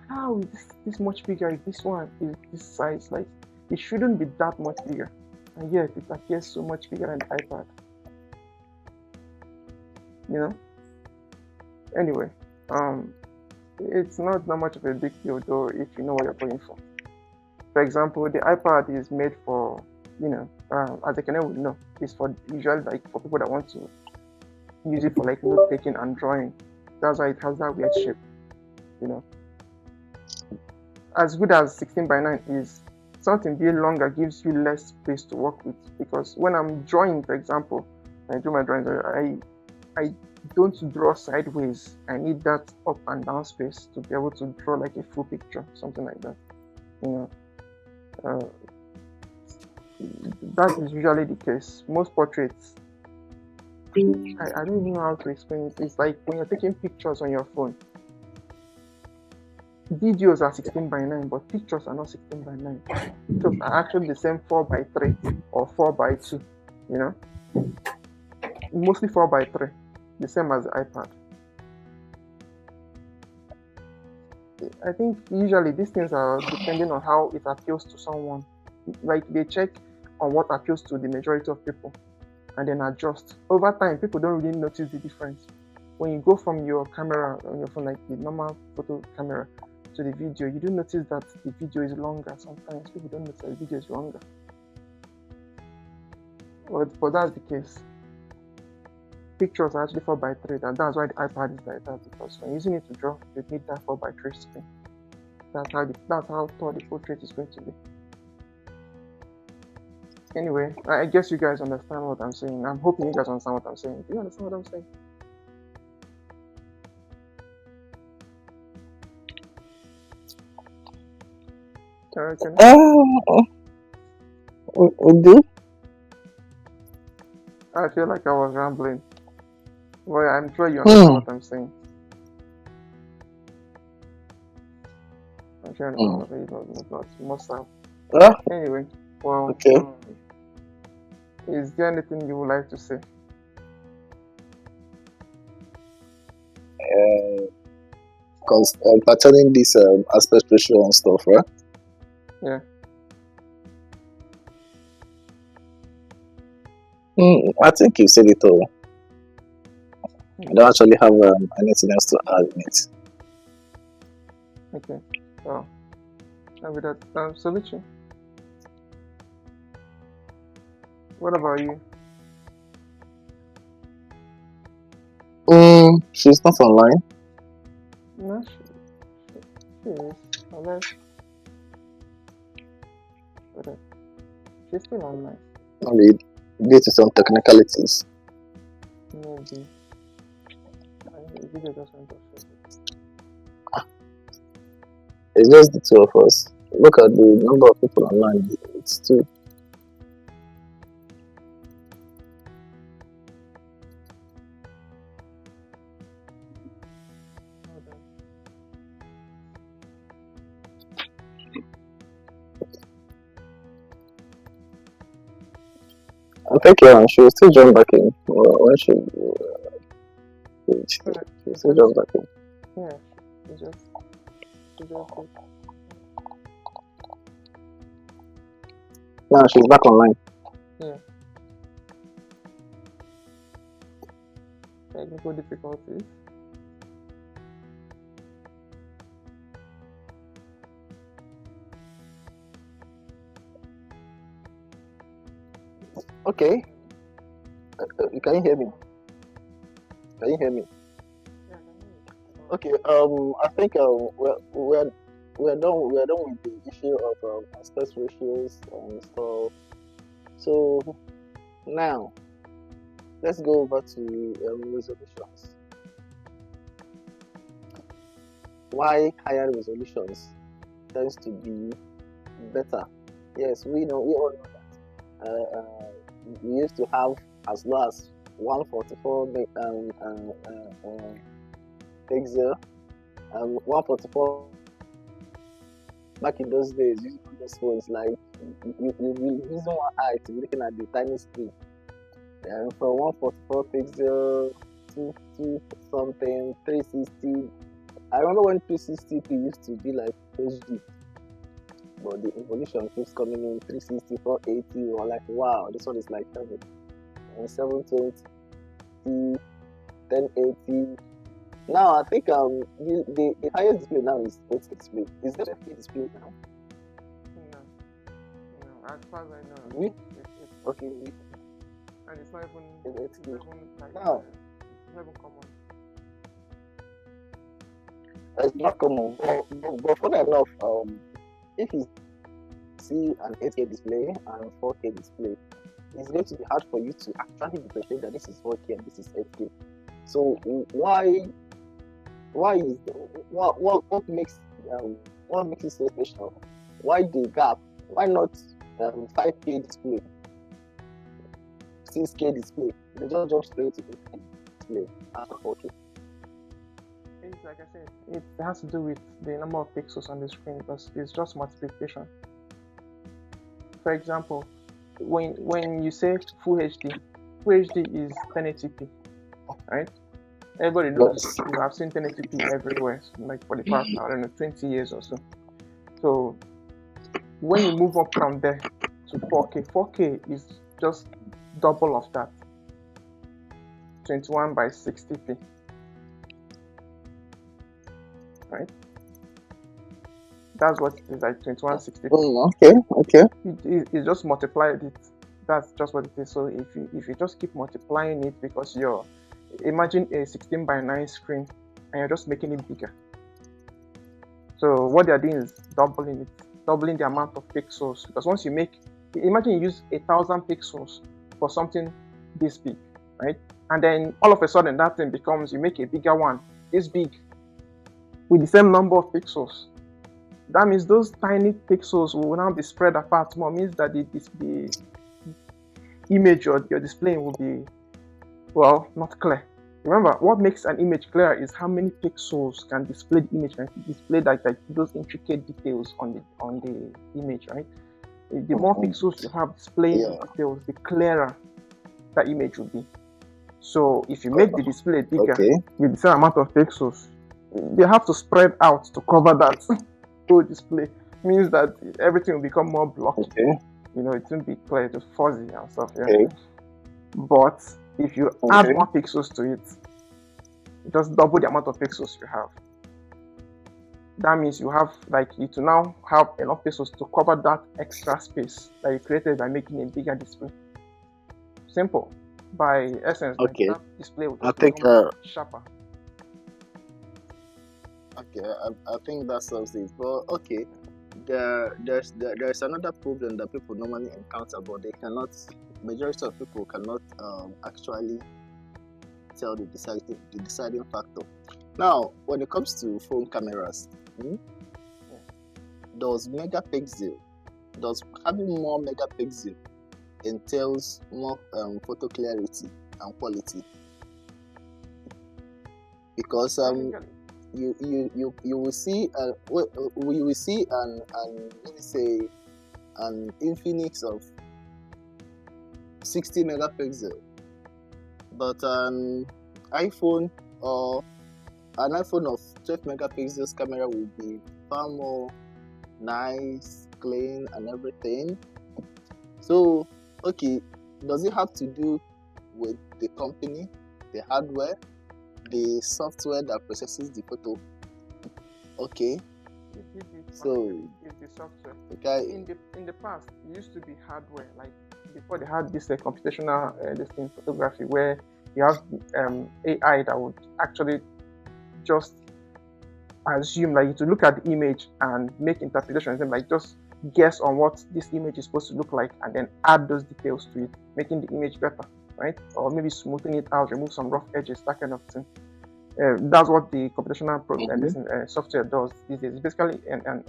S2: how is this much bigger? If this one is this size, it shouldn't be that much bigger, and yet it appears so much bigger than the iPad. Anyway. It's not much of a big deal though if you know what you're going for. For example, the iPad is made for, as I can know, it's for usually for people that want to use it for like note taking and drawing. That's why it has that weird shape, you know. As good as 16:9 is, something being longer gives you less space to work with, because when I'm drawing, for example, I do my drawings, I don't draw sideways. I need that up and down space to be able to draw like a full picture, something like that, you know. That is usually the case. Most portraits, I don't even know how to explain it. It's like when you're taking pictures on your phone. Videos are 16:9, but pictures are not 16:9. Pictures are actually the same 4:3 or 4:2, you know. Mostly 4:3, the same as the iPad. I think usually these things are depending on how it appeals to someone. Like they check on what appeals to the majority of people and then adjust. Over time, people don't really notice the difference. When you go from your camera on your phone, like the normal photo camera, to the video, you do notice that the video is longer. Sometimes people don't notice that the video is longer. But that's the case. Pictures are actually 4:3, and that's why the iPad is like that, because when using it to draw, you need that 4:3 screen. That's how tall the portrait is going to be. Anyway, I guess you guys understand what I'm saying. I'm hoping you guys understand what I'm saying. Do you understand what I'm saying?
S3: We do.
S2: I feel like I was rambling. Well, I'm sure you understand what I'm saying. I'm sure you must have. Anyway, well,
S3: Okay.
S2: Is there anything you would like to say?
S3: Because pertaining this aspect ratio and stuff, right?
S2: Yeah.
S3: I think you said it all. I don't actually have anything else to add in it.
S2: Okay. Well, and with that, solution. What about you?
S3: She's not online.
S2: No, she is. Unless, she's still online.
S3: Only due to some technicalities.
S2: Maybe. The video just went off.
S3: It's just the two of us. Look at the number of people online. It's two. I think she will still jump back in when she still jump back in.
S2: Yeah, she just
S3: Now she's back online.
S2: Yeah. Technical difficulties.
S3: Okay. Can you hear me? Can you hear me? Okay. I think we're done. We're done with the issue of aspect ratios and stuff. So now let's go over to resolutions. Why higher resolutions tends to be better? Yes, we all know that. We used to have as low as 144 pixel, 144 back in those days. Using those phones, like you using one eye to be looking at the tiny screen. And for 144 pixel, 2 something, 360. I remember when 360p used to be like HD. But the evolution keeps coming in 360, 480, or like, wow, this one is like 720, 1080. Now I think the highest display now is 8K display. Is there a 8K display now?
S2: No, as far as I know.
S3: Really?
S2: It's
S3: Okay.
S2: and it's not even
S3: It's 8K.
S2: like
S3: Now,
S2: It's not even common.
S3: It's not common. But funny enough, if you see an 8K display and 4K display, it's going to be hard for you to actually differentiate that this is 4K and this is 8K. So why is what makes it so special? Why the gap? Why not 5K display, 6K display? They just jump straight to 8K display after 4K.
S2: It's like I said, it has to do with the number of pixels on the screen because it's just multiplication. For example, when you say full HD is 1080p, right? Everybody knows you have seen 1080p everywhere, like for the past, 20 years or so. So when you move up from there to 4K is just double of that, 21 by 60p, right? That's what it is, like 2160p.
S3: Okay.
S2: It just multiplied it. That's just what it is. So if you just keep multiplying it, because imagine a 16 by 9 screen and you're just making it bigger. So what they're doing is doubling the amount of pixels. Because once imagine you use 1,000 pixels for something this big, right? And then all of a sudden that thing becomes, you make a bigger one, this big, with the same number of pixels. That means those tiny pixels will now be spread apart more. Means that the image you're displaying will be, well, not clear. Remember, what makes an image clear is how many pixels can display the image, can display like those intricate details on the image, right? The more pixels you have displaying details, the clearer that image will be. So if you make the display bigger with the same amount of pixels, they have to spread out to cover that whole display. Means that everything will become more blocky. It won't be clear, just fuzzy and stuff. But if you add more pixels to it, just double the amount of pixels you have. That means you have, you to now have enough pixels to cover that extra space that you created by making a bigger display. Simple. By essence, that display will become sharper.
S3: Okay, I think that solves it. But there's another problem that people normally encounter, but majority of people cannot actually tell the deciding factor. Now, when it comes to phone cameras, does having more megapixel entails more photo clarity and quality? Because you will see we will see an let me say an Infinix of 60 megapixel, but an iPhone of 12 megapixels camera will be far more nice, clean, and everything. So, does it have to do with the company, the hardware, the software that processes the photo? So
S2: it's the software.
S3: Okay.
S2: In the past, it used to be hardware. Like before, they had this computational photography where you have AI that would actually just assume, to look at the image and make interpretations, and just guess on what this image is supposed to look like, and then add those details to it, making the image better, right? Or maybe smoothing it out, remove some rough edges, that kind of thing. That's what the computational software does these days. It's basically an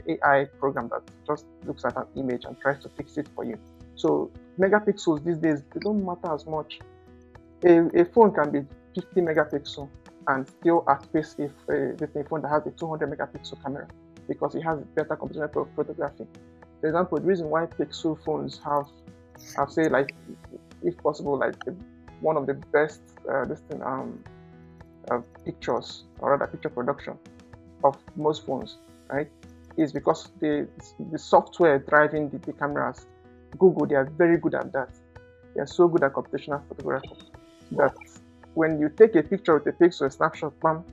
S2: AI program that just looks at an image and tries to fix it for you. So megapixels these days, they don't matter as much. A phone can be 50 megapixel and still outpace a phone that has a 200 megapixel camera because it has better computational photography. For example, the reason why Pixel phones have say, if possible, one of the best pictures, or rather picture production of most phones, right, is because the software driving the cameras, Google, they are very good at that. They are so good at computational photography that when you take a picture with a pixel, a snapshot, bam,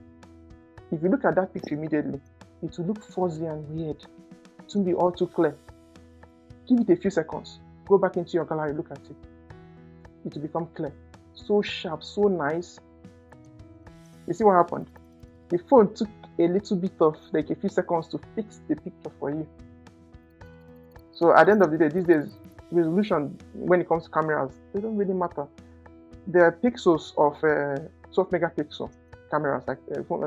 S2: if you look at that picture immediately, it will look fuzzy and weird. It won't be all too clear. Give it a few seconds. Go back into your gallery, look at it. It will become clear. So sharp, so nice, You see what happened? The phone took a little bit of like a few seconds to fix the picture for you. So at the end of the day, these days, resolution when it comes to cameras, they don't really matter. There are pixels of 12 megapixel cameras, like what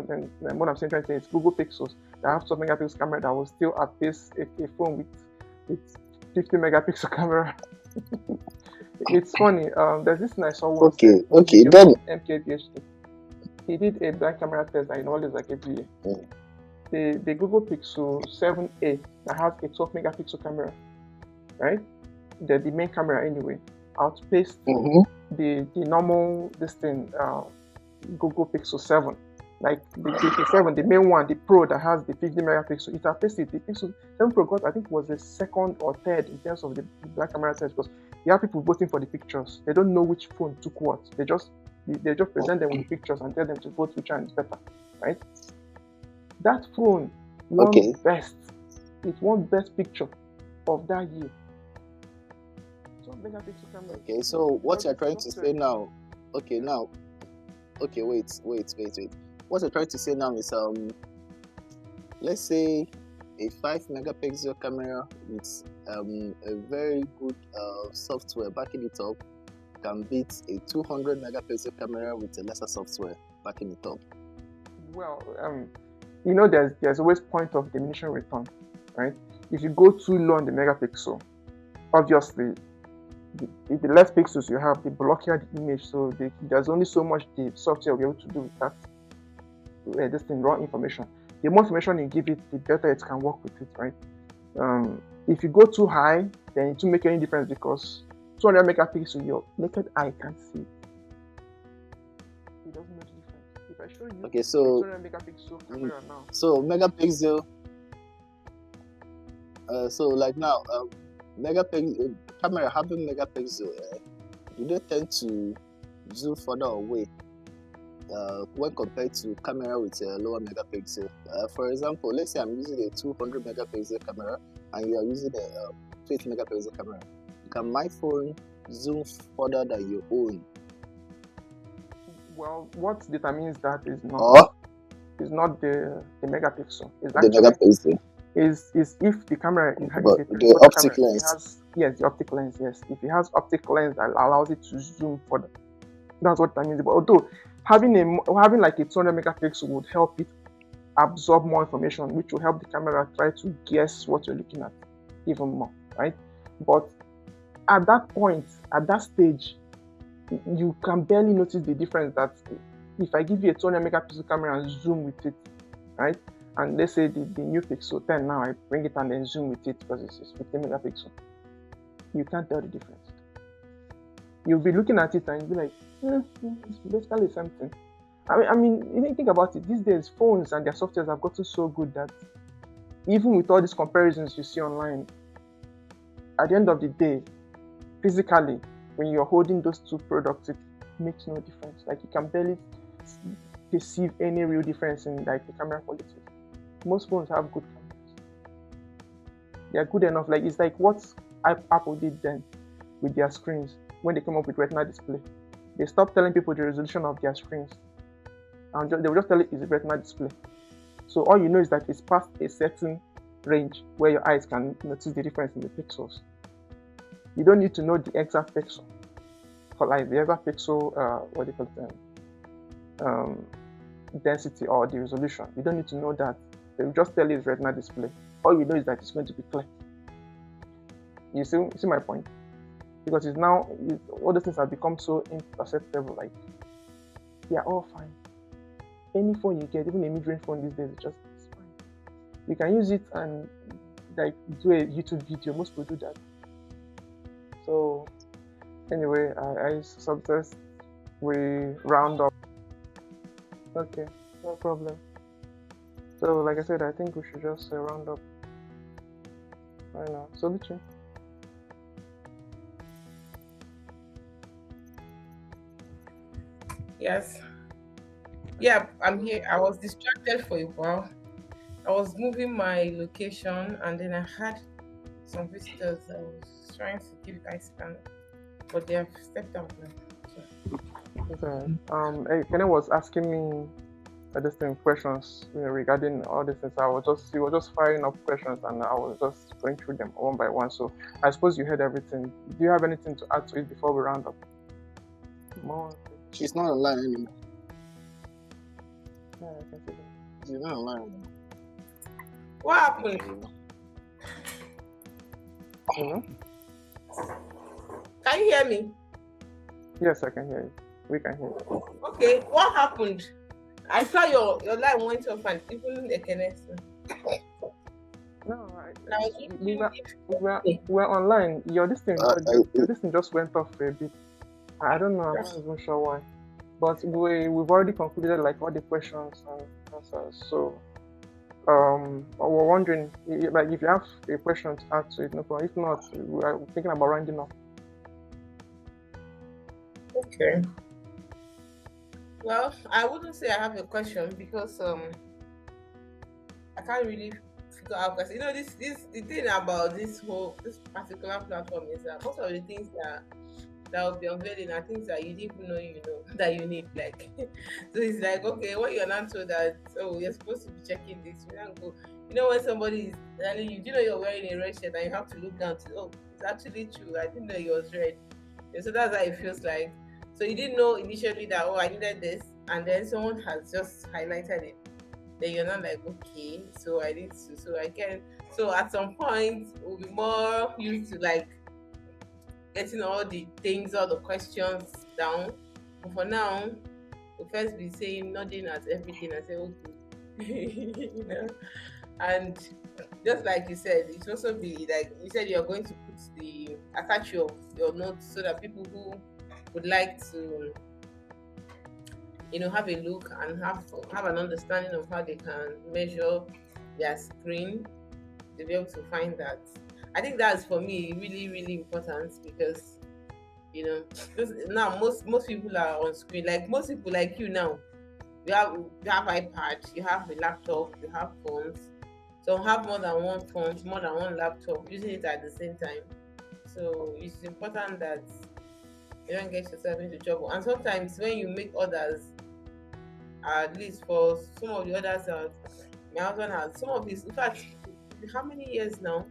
S2: I'm saying, trying to say is Google Pixels that have 12 megapixel camera that will still outpace a phone with 50 megapixel camera. It's funny. There's this nice one.
S3: Okay, then
S2: MKBHD. He did a blind camera test and always like every year. The Google Pixel 7a that has a 12 megapixel camera, right? The main camera anyway, outpaced the normal Google Pixel 7. Like the Pixel 7, the main one, the Pro that has the 50 megapixel, it outpaced it. The Pixel 7 Pro got, I think, was the second or third in terms of the black camera test, because you have people voting for the pictures. They don't know which phone took what. They just present them with the pictures and tell them to vote which one is better, right? That phone won best. It won best picture of that year.
S3: Okay, so what you're trying to say now? Okay, wait. What you're trying to say now is let's say a 5 megapixel camera with a very good software backing it up can beat a 200 megapixel camera with a lesser software backing it up.
S2: Well, there's always point of diminishing return, right? If you go too low on the megapixel, obviously the less pixels you have, the blockier the image, so there's only so much the software will be able to do with that this thing, raw information. The more information you give it, the better it can work with it, right? If you go too high, then it won't make any difference, because 200 megapixel, your naked eye can't see it. It doesn't make a difference. If I show you 200 megapixel camera now.
S3: So megapixel, so like now, megapixel camera having megapixel, do they tend to zoom further away when compared to camera with a lower megapixel? For example, let's say I'm using a 200 megapixel camera and you are using a 50 megapixel camera. Can my phone zoom further than your own?
S2: Well, what determines that is not the megapixel. It's
S3: actually the megapixel.
S2: Is if the camera has
S3: the optic lens.
S2: Yes, the optic lens. Yes, if it has optic lens that allows it to zoom further, that's what that means. But although having like a 200 megapixel would help it absorb more information, which will help the camera try to guess what you're looking at even more, right? But at that point, at that stage, you can barely notice the difference. That if I give you a 200 megapixel camera and zoom with it, right? And let's say the new Pixel 10 now, I bring it and then zoom with it because it's 50 megapixel. You can't tell the difference. You'll be looking at it and you'll be like, it's basically something. I mean, you think about it. These days, phones and their softwares have gotten so good that even with all these comparisons you see online, at the end of the day, physically, when you're holding those two products, it makes no difference. Like, you can barely perceive any real difference in like the camera quality. Most phones have good cameras. They're good enough. Like, it's like what Apple did then with their screens when they came up with Retina display. They stopped telling people the resolution of their screens, and they will just tell it it's a Retina display. So all you know is that it's past a certain range where your eyes can notice the difference in the pixels. You don't need to know the exact pixel, like the exact pixel, what do you call it, density or the resolution. You don't need to know that. They will just tell you it's Retina display. All you know is that it's going to be clear. You see my point? Because it's now, all those things have become so imperceptible. Like, they are all fine. Any phone you get, even a mid-range phone these days, it's fine. You can use it and like do a YouTube video. Most people do that. So anyway, I suggest we round up. Okay, no problem. So like I said, I think we should just round up right now. So Luchi.
S1: Yes. Yeah, I'm here. I was distracted for a while. I was moving my location and then I had some visitors. I was trying to give guys scan, but they have stepped out now. So.
S2: Okay. Kenny was asking me this thing questions, regarding all these things. He was just firing up questions, and I was just going through them one by one. So I suppose you heard everything. Do you have anything to add to it before we round up? More.
S3: She's not online anymore.
S2: Yeah, I can see that.
S3: She's not online anymore.
S1: What happened? Can you hear me?
S2: Yes, I can hear you. We can hear you.
S1: Okay, what happened? I saw your line went off and even the connection.
S2: No,
S1: We
S2: we're online. Your this thing just went off a bit. I don't know. I'm not even sure why. But we've already concluded like all the questions and answers. So we're wondering like if you have a question to add to it, no problem. If not, we are thinking about rounding up.
S1: Okay. Well, I wouldn't say I have a question because I can't really figure out, because the thing about this particular platform is that most of the things that will be unveiling are things that you didn't even know that you need. Like, so it's like, okay, when you're not told that, oh, you're supposed to be checking this, you don't go. When somebody is telling you, you're wearing a red shirt and you have to look down to, oh, it's actually true. I didn't know it was red. And so that's how it feels like. So you didn't know initially that, oh, I needed this, and then someone has just highlighted it. Then you're not like, okay, so I need to, so I can. So at some point, we'll be more used to like getting all the things, all the questions down. But for now, we'll first be saying nodding at everything and say, okay. And just like you said, it also be like you said, you're going to attach your notes so that people who would like to have a look and have an understanding of how they can measure their screen, to be able to find that. I think that's, for me, really, really important, because now most people are on screen. Like most people like you now, you have iPad, you have a laptop, you have phones. So have more than one phone, more than one laptop, using it at the same time. So it's important that you don't get yourself into trouble. And sometimes when you make others, at least for some of the others, my husband has some of his, in fact, how many years now?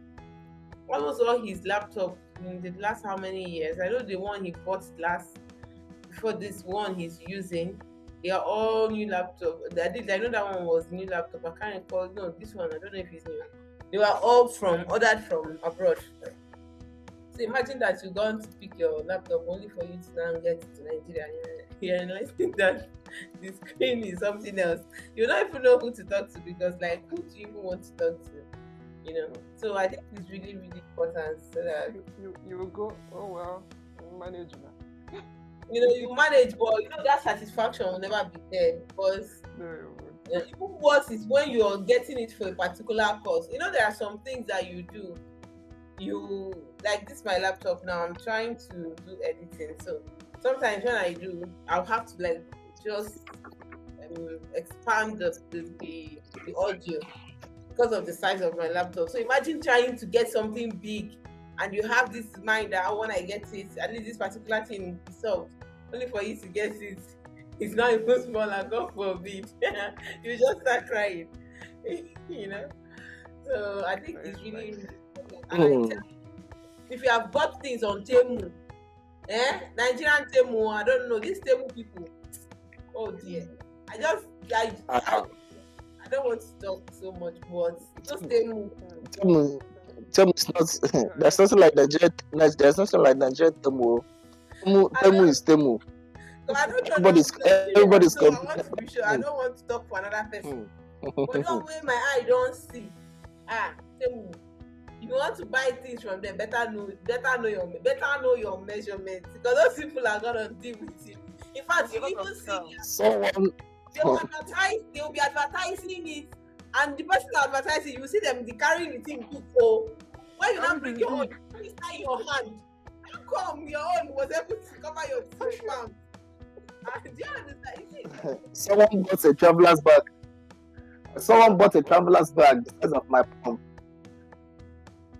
S1: Almost all his laptop in the last how many years? I know the one he bought before this one he's using, they are all new laptop. I know that one was new laptop. I can't recall. No, this one, I don't know if it's new. They were all ordered from abroad. So imagine that you're going to pick your laptop only for you to now get to Nigeria. You're realizing that the screen is something else. You don't even know who to talk to, because like, who do you even want to talk to? So I think it's really, really important, so that
S2: you will go, oh well, manage now.
S1: You manage, but that satisfaction will never be there, because even worse is when you're getting it for a particular course. There are some things that you do. You like this, my laptop now, I'm trying to do editing, so sometimes when I do, I'll have to like just expand the audio because of the size of my laptop. So imagine trying to get something big, and you have this mind that when I get it, at least this particular thing is solved, only for you to get it's not even smaller, God forbid. You just start crying. So I think it's really, really important. If you have bought things on Temu, Nigerian Temu, I don't know, these Temu people, oh dear. I don't want to talk so much, but just Temu
S3: is not. There's nothing like Nigeria. There's nothing like Nigeria Temu. Temu is Temu.
S1: So I don't know.
S3: Everybody's
S1: so I want to be sure. I don't want to talk for another person. But don't way my eye don't see. Temu. If you want to buy things from them, better know your measurements, because those people are gonna deal with you. In fact, you even see
S3: someone.
S1: They'll be advertising it, and the person advertising, you see them carrying the thing too. So when you now bring your own inside your hand, how come your own was able to cover your 6 pounds? Do you understand?
S3: Someone bought a traveler's bag. The size of my palm.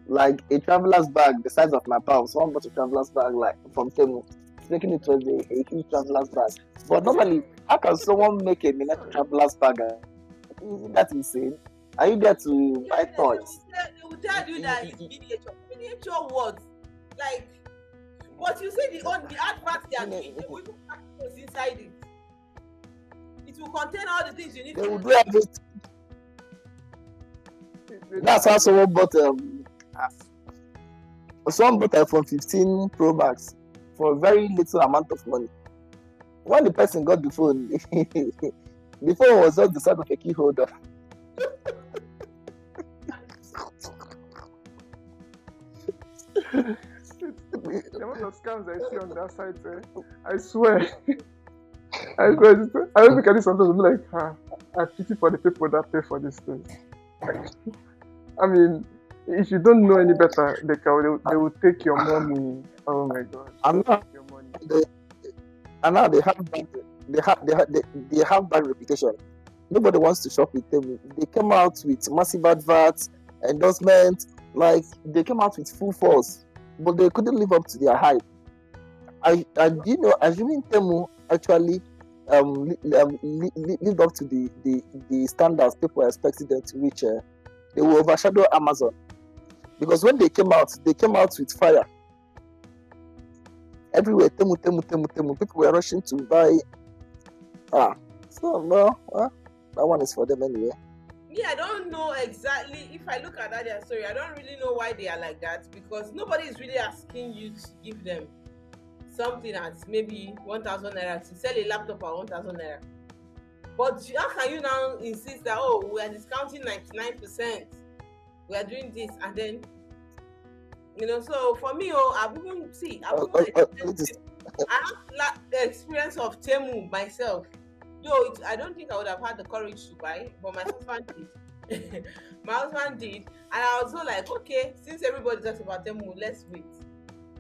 S3: Like a traveler's bag the size of my palm. Someone bought a traveler's bag like from Temu. thinking it was a huge traveler's bag. But normally, how can someone make a miniature traveler's bag? Isn't that insane? Are you there to buy toys?
S1: They will tell you that it's miniature. Miniature what? Like, what you say, the advert they are doing, they will even pack things inside it. It will contain all the things you need.
S3: They will do everything. That's how someone bought iPhone 15 Pro Max for a very little amount of money. When the person got the phone, the phone was just the size of a key holder.
S2: The amount of scams I see on that site, I swear. I look at it sometimes and be like, I pity for the people that pay for these things. I mean, if you don't know any better, they will take your money. Oh my God!
S3: And now they have bad reputation. Nobody wants to shop with them. They came out with massive adverts, endorsements, like they came out with full force, but they couldn't live up to their hype. Assuming Temu actually lived up to the standards people were expecting them to reach, they will overshadow Amazon. Because when they came out with fire. Everywhere, Temu. People were rushing to buy. That one is for them anyway.
S1: Yeah, I don't know exactly. If I look at that their story, I don't really know why they are like that, because nobody is really asking you to give them something at maybe 1,000 naira, to sell a laptop at 1,000 naira. But how can you now insist that, oh, we are discounting 99%, we are doing this, and then, so for me, I have the experience of Temu myself. Though I don't think I would have had the courage to buy, but my husband did. My husband did, and I was so like, okay, since everybody talks about Temu, let's wait.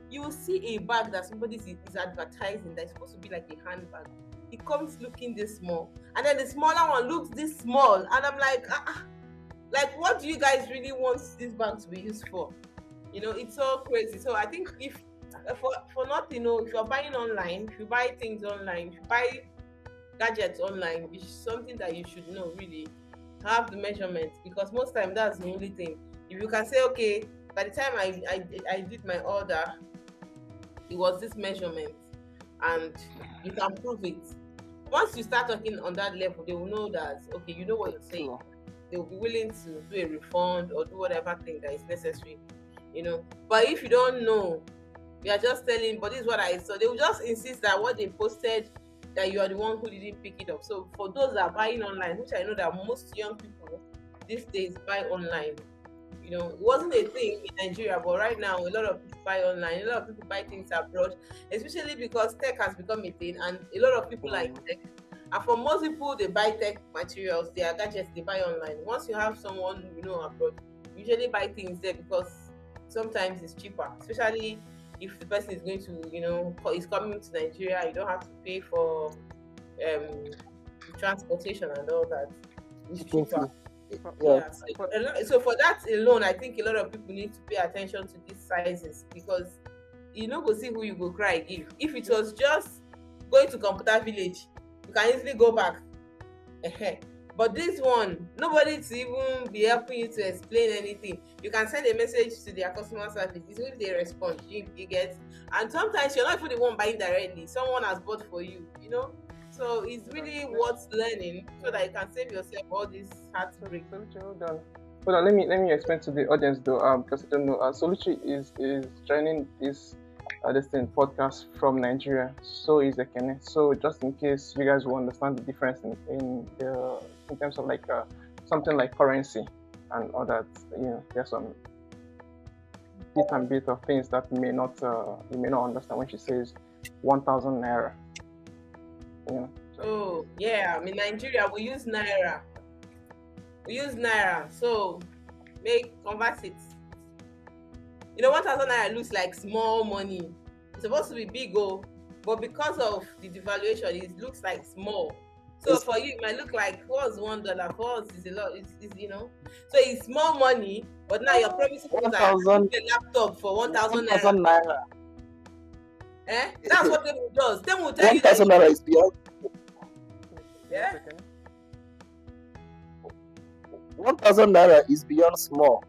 S1: You will see a bag that somebody is advertising that's supposed to be like a handbag. It comes looking this small, and then the smaller one looks this small, and I'm like, like, what do you guys really want this bag to be used for? It's so crazy. So I think if for nothing, if you're buying online, if you buy things online, if you buy gadgets online, it's something that you should know, really have the measurements, because most time that's the only thing. If you can say, okay, by the time I did my order, it was this measurement, and you can prove it. Once you start talking on that level, they will know that, okay, you know what you're saying. They will be willing to do a refund or do whatever thing that is necessary, But if you don't know, you are just telling, but this is what I saw. They will just insist that what they posted, that you are the one who didn't pick it up. So for those that are buying online, which I know that most young people these days buy online, it wasn't a thing in Nigeria, but right now a lot of people buy online, a lot of people buy things abroad, especially because tech has become a thing, and a lot of people like tech. And for most people, they buy tech materials, their gadgets, they buy online. Once you have someone abroad, you usually buy things there because sometimes it's cheaper, especially if the person is going to, is coming to Nigeria. You don't have to pay for transportation and all that. It's cheaper. Yeah. So for that alone, I think a lot of people need to pay attention to these sizes, because go see who you go cry give. If it was just going to Computer Village, you can easily go back. But this one, nobody to even be helping you to explain anything. You can send a message to their customer service. It's if they respond, you get. And sometimes you're not even the one buying directly. Someone has bought for you, So it's really worth learning, so that you can save yourself all this heartbreak.
S2: Hold on. Let me explain to the audience though, because I don't know. Soluchi is joining this podcast from Nigeria. So is Ekene. So just in case you guys will understand the difference in terms of like something like currency and all that, there's some bit of things that you may not understand when she says 1,000 naira.
S1: Oh yeah, in Nigeria we use naira. So convert it. 1,000 naira looks like small money. It's supposed to be big, but because of the devaluation, it looks like small. So for you, it might look like $1. For us, is a lot. So it's small money, but now you're promising us a laptop for 1,000 naira. That's what Temu does. Temu will tell you
S3: 1,000
S1: that.
S3: naira is beyond.
S1: Yeah.
S3: 1,000 naira is beyond small.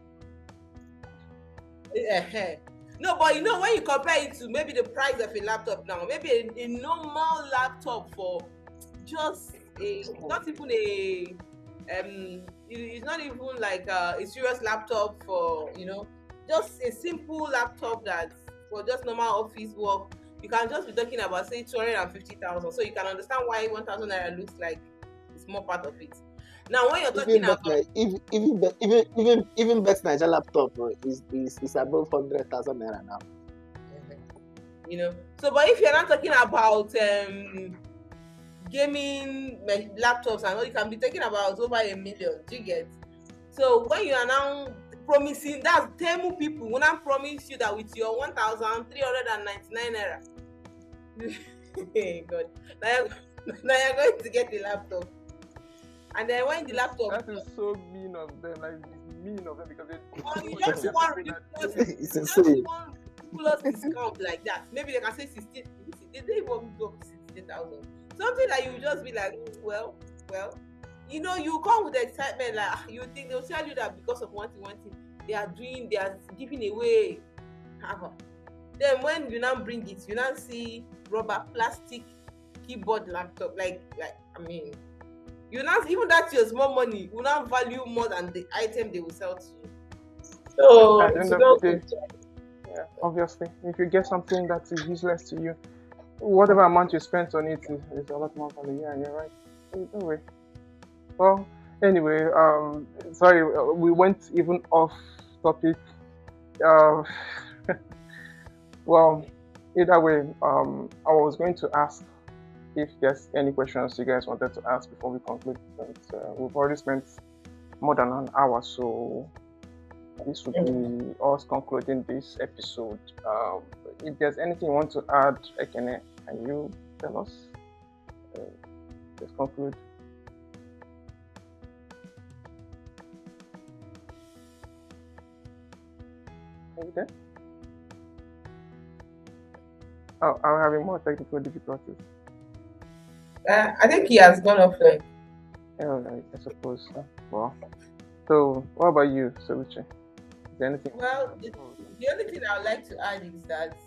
S1: No, but you know when you compare it to maybe the price of a laptop now, maybe a normal laptop for just not even a it's not even like a serious laptop for just a simple laptop that for just normal office work. You can just be talking about say 250,000. So you can understand why 1,000 naira looks like a small part of it. Now when you're talking about
S3: Even best Niger laptop is above 100,000 naira now.
S1: So but if you're not talking about gaming laptops and all, you can be talking about over 1 million. Do you get? So when you are now promising, that's Temu people will now promise you that with your 1,399 naira, God, now you're going to get the laptop. And then when the laptop,
S2: that is so mean of them. Like it's mean of them because
S1: you just want
S3: It's insane.
S1: plus discount like that. Maybe they can say 16. They don't even go up to 16,000. Something that you just be like, well, you come with excitement. Like you think they'll tell you that because of one thing, they are giving away. Then when you now bring it, you now see rubber, plastic, keyboard, laptop. Like I mean. You not even that's your small money will not value more than the item they will sell to you. So
S2: at the end of the day, yeah, obviously, if you get something that is useless to you, whatever amount you spend on it is a lot more value. Yeah, you're right. Either way. Well, anyway, sorry, we went even off topic. Well, either way, I was going to ask if there's any questions you guys wanted to ask before we conclude. But we've already spent more than an hour, so this would be us concluding this episode. If there's anything you want to add, Ekene, can you tell us? Let's conclude. Are you there? Oh, I'm having more technical difficulties.
S1: I think he has gone offline.
S2: Yeah, I suppose. Well, so what about you, Soluchi? Is there anything?
S1: Well, the only thing I would like to add is that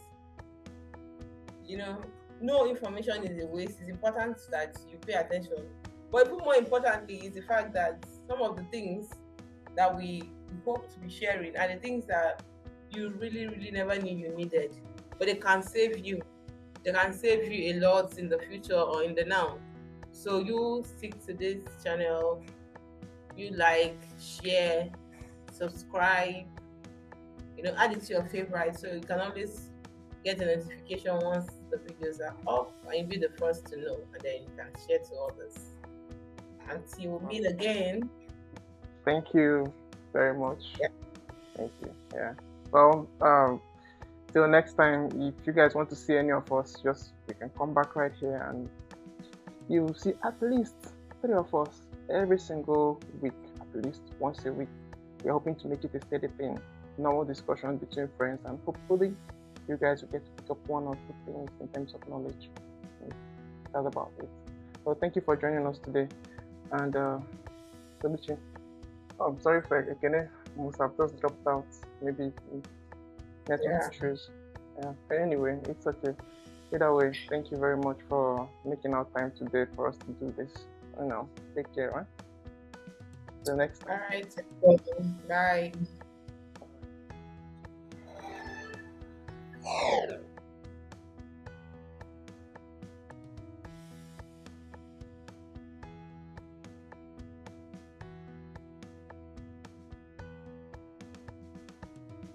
S1: no information is a waste. It's important that you pay attention. But even more importantly is the fact that some of the things that we hope to be sharing are the things that you really, really never knew you needed. But they can save you. They can save you a lot in the future or in the now. So you stick to this channel, you like, share, subscribe, add it to your favorite so you can always get a notification once the videos are up and you'll be the first to know, and then you can share to others. Until we meet again.
S2: Thank you very much.
S1: Yeah.
S2: Thank you. Yeah. Well, till next time, if you guys want to see any of us, you can come back right here and you will see at least 3 of us every single week, at least once a week. We're hoping to make it a steady thing, normal discussion between friends, and hopefully you guys will get to pick up 1 or 2 things in terms of knowledge. That's about it. So thank you for joining us today. And Soluchi, I'm sorry for Ekene, must have just dropped out. Maybe network issues. Yeah. But anyway, it's okay. Either way, thank you very much for making our time today for us to do this. Take care, right? Till next time.
S1: All right. Bye.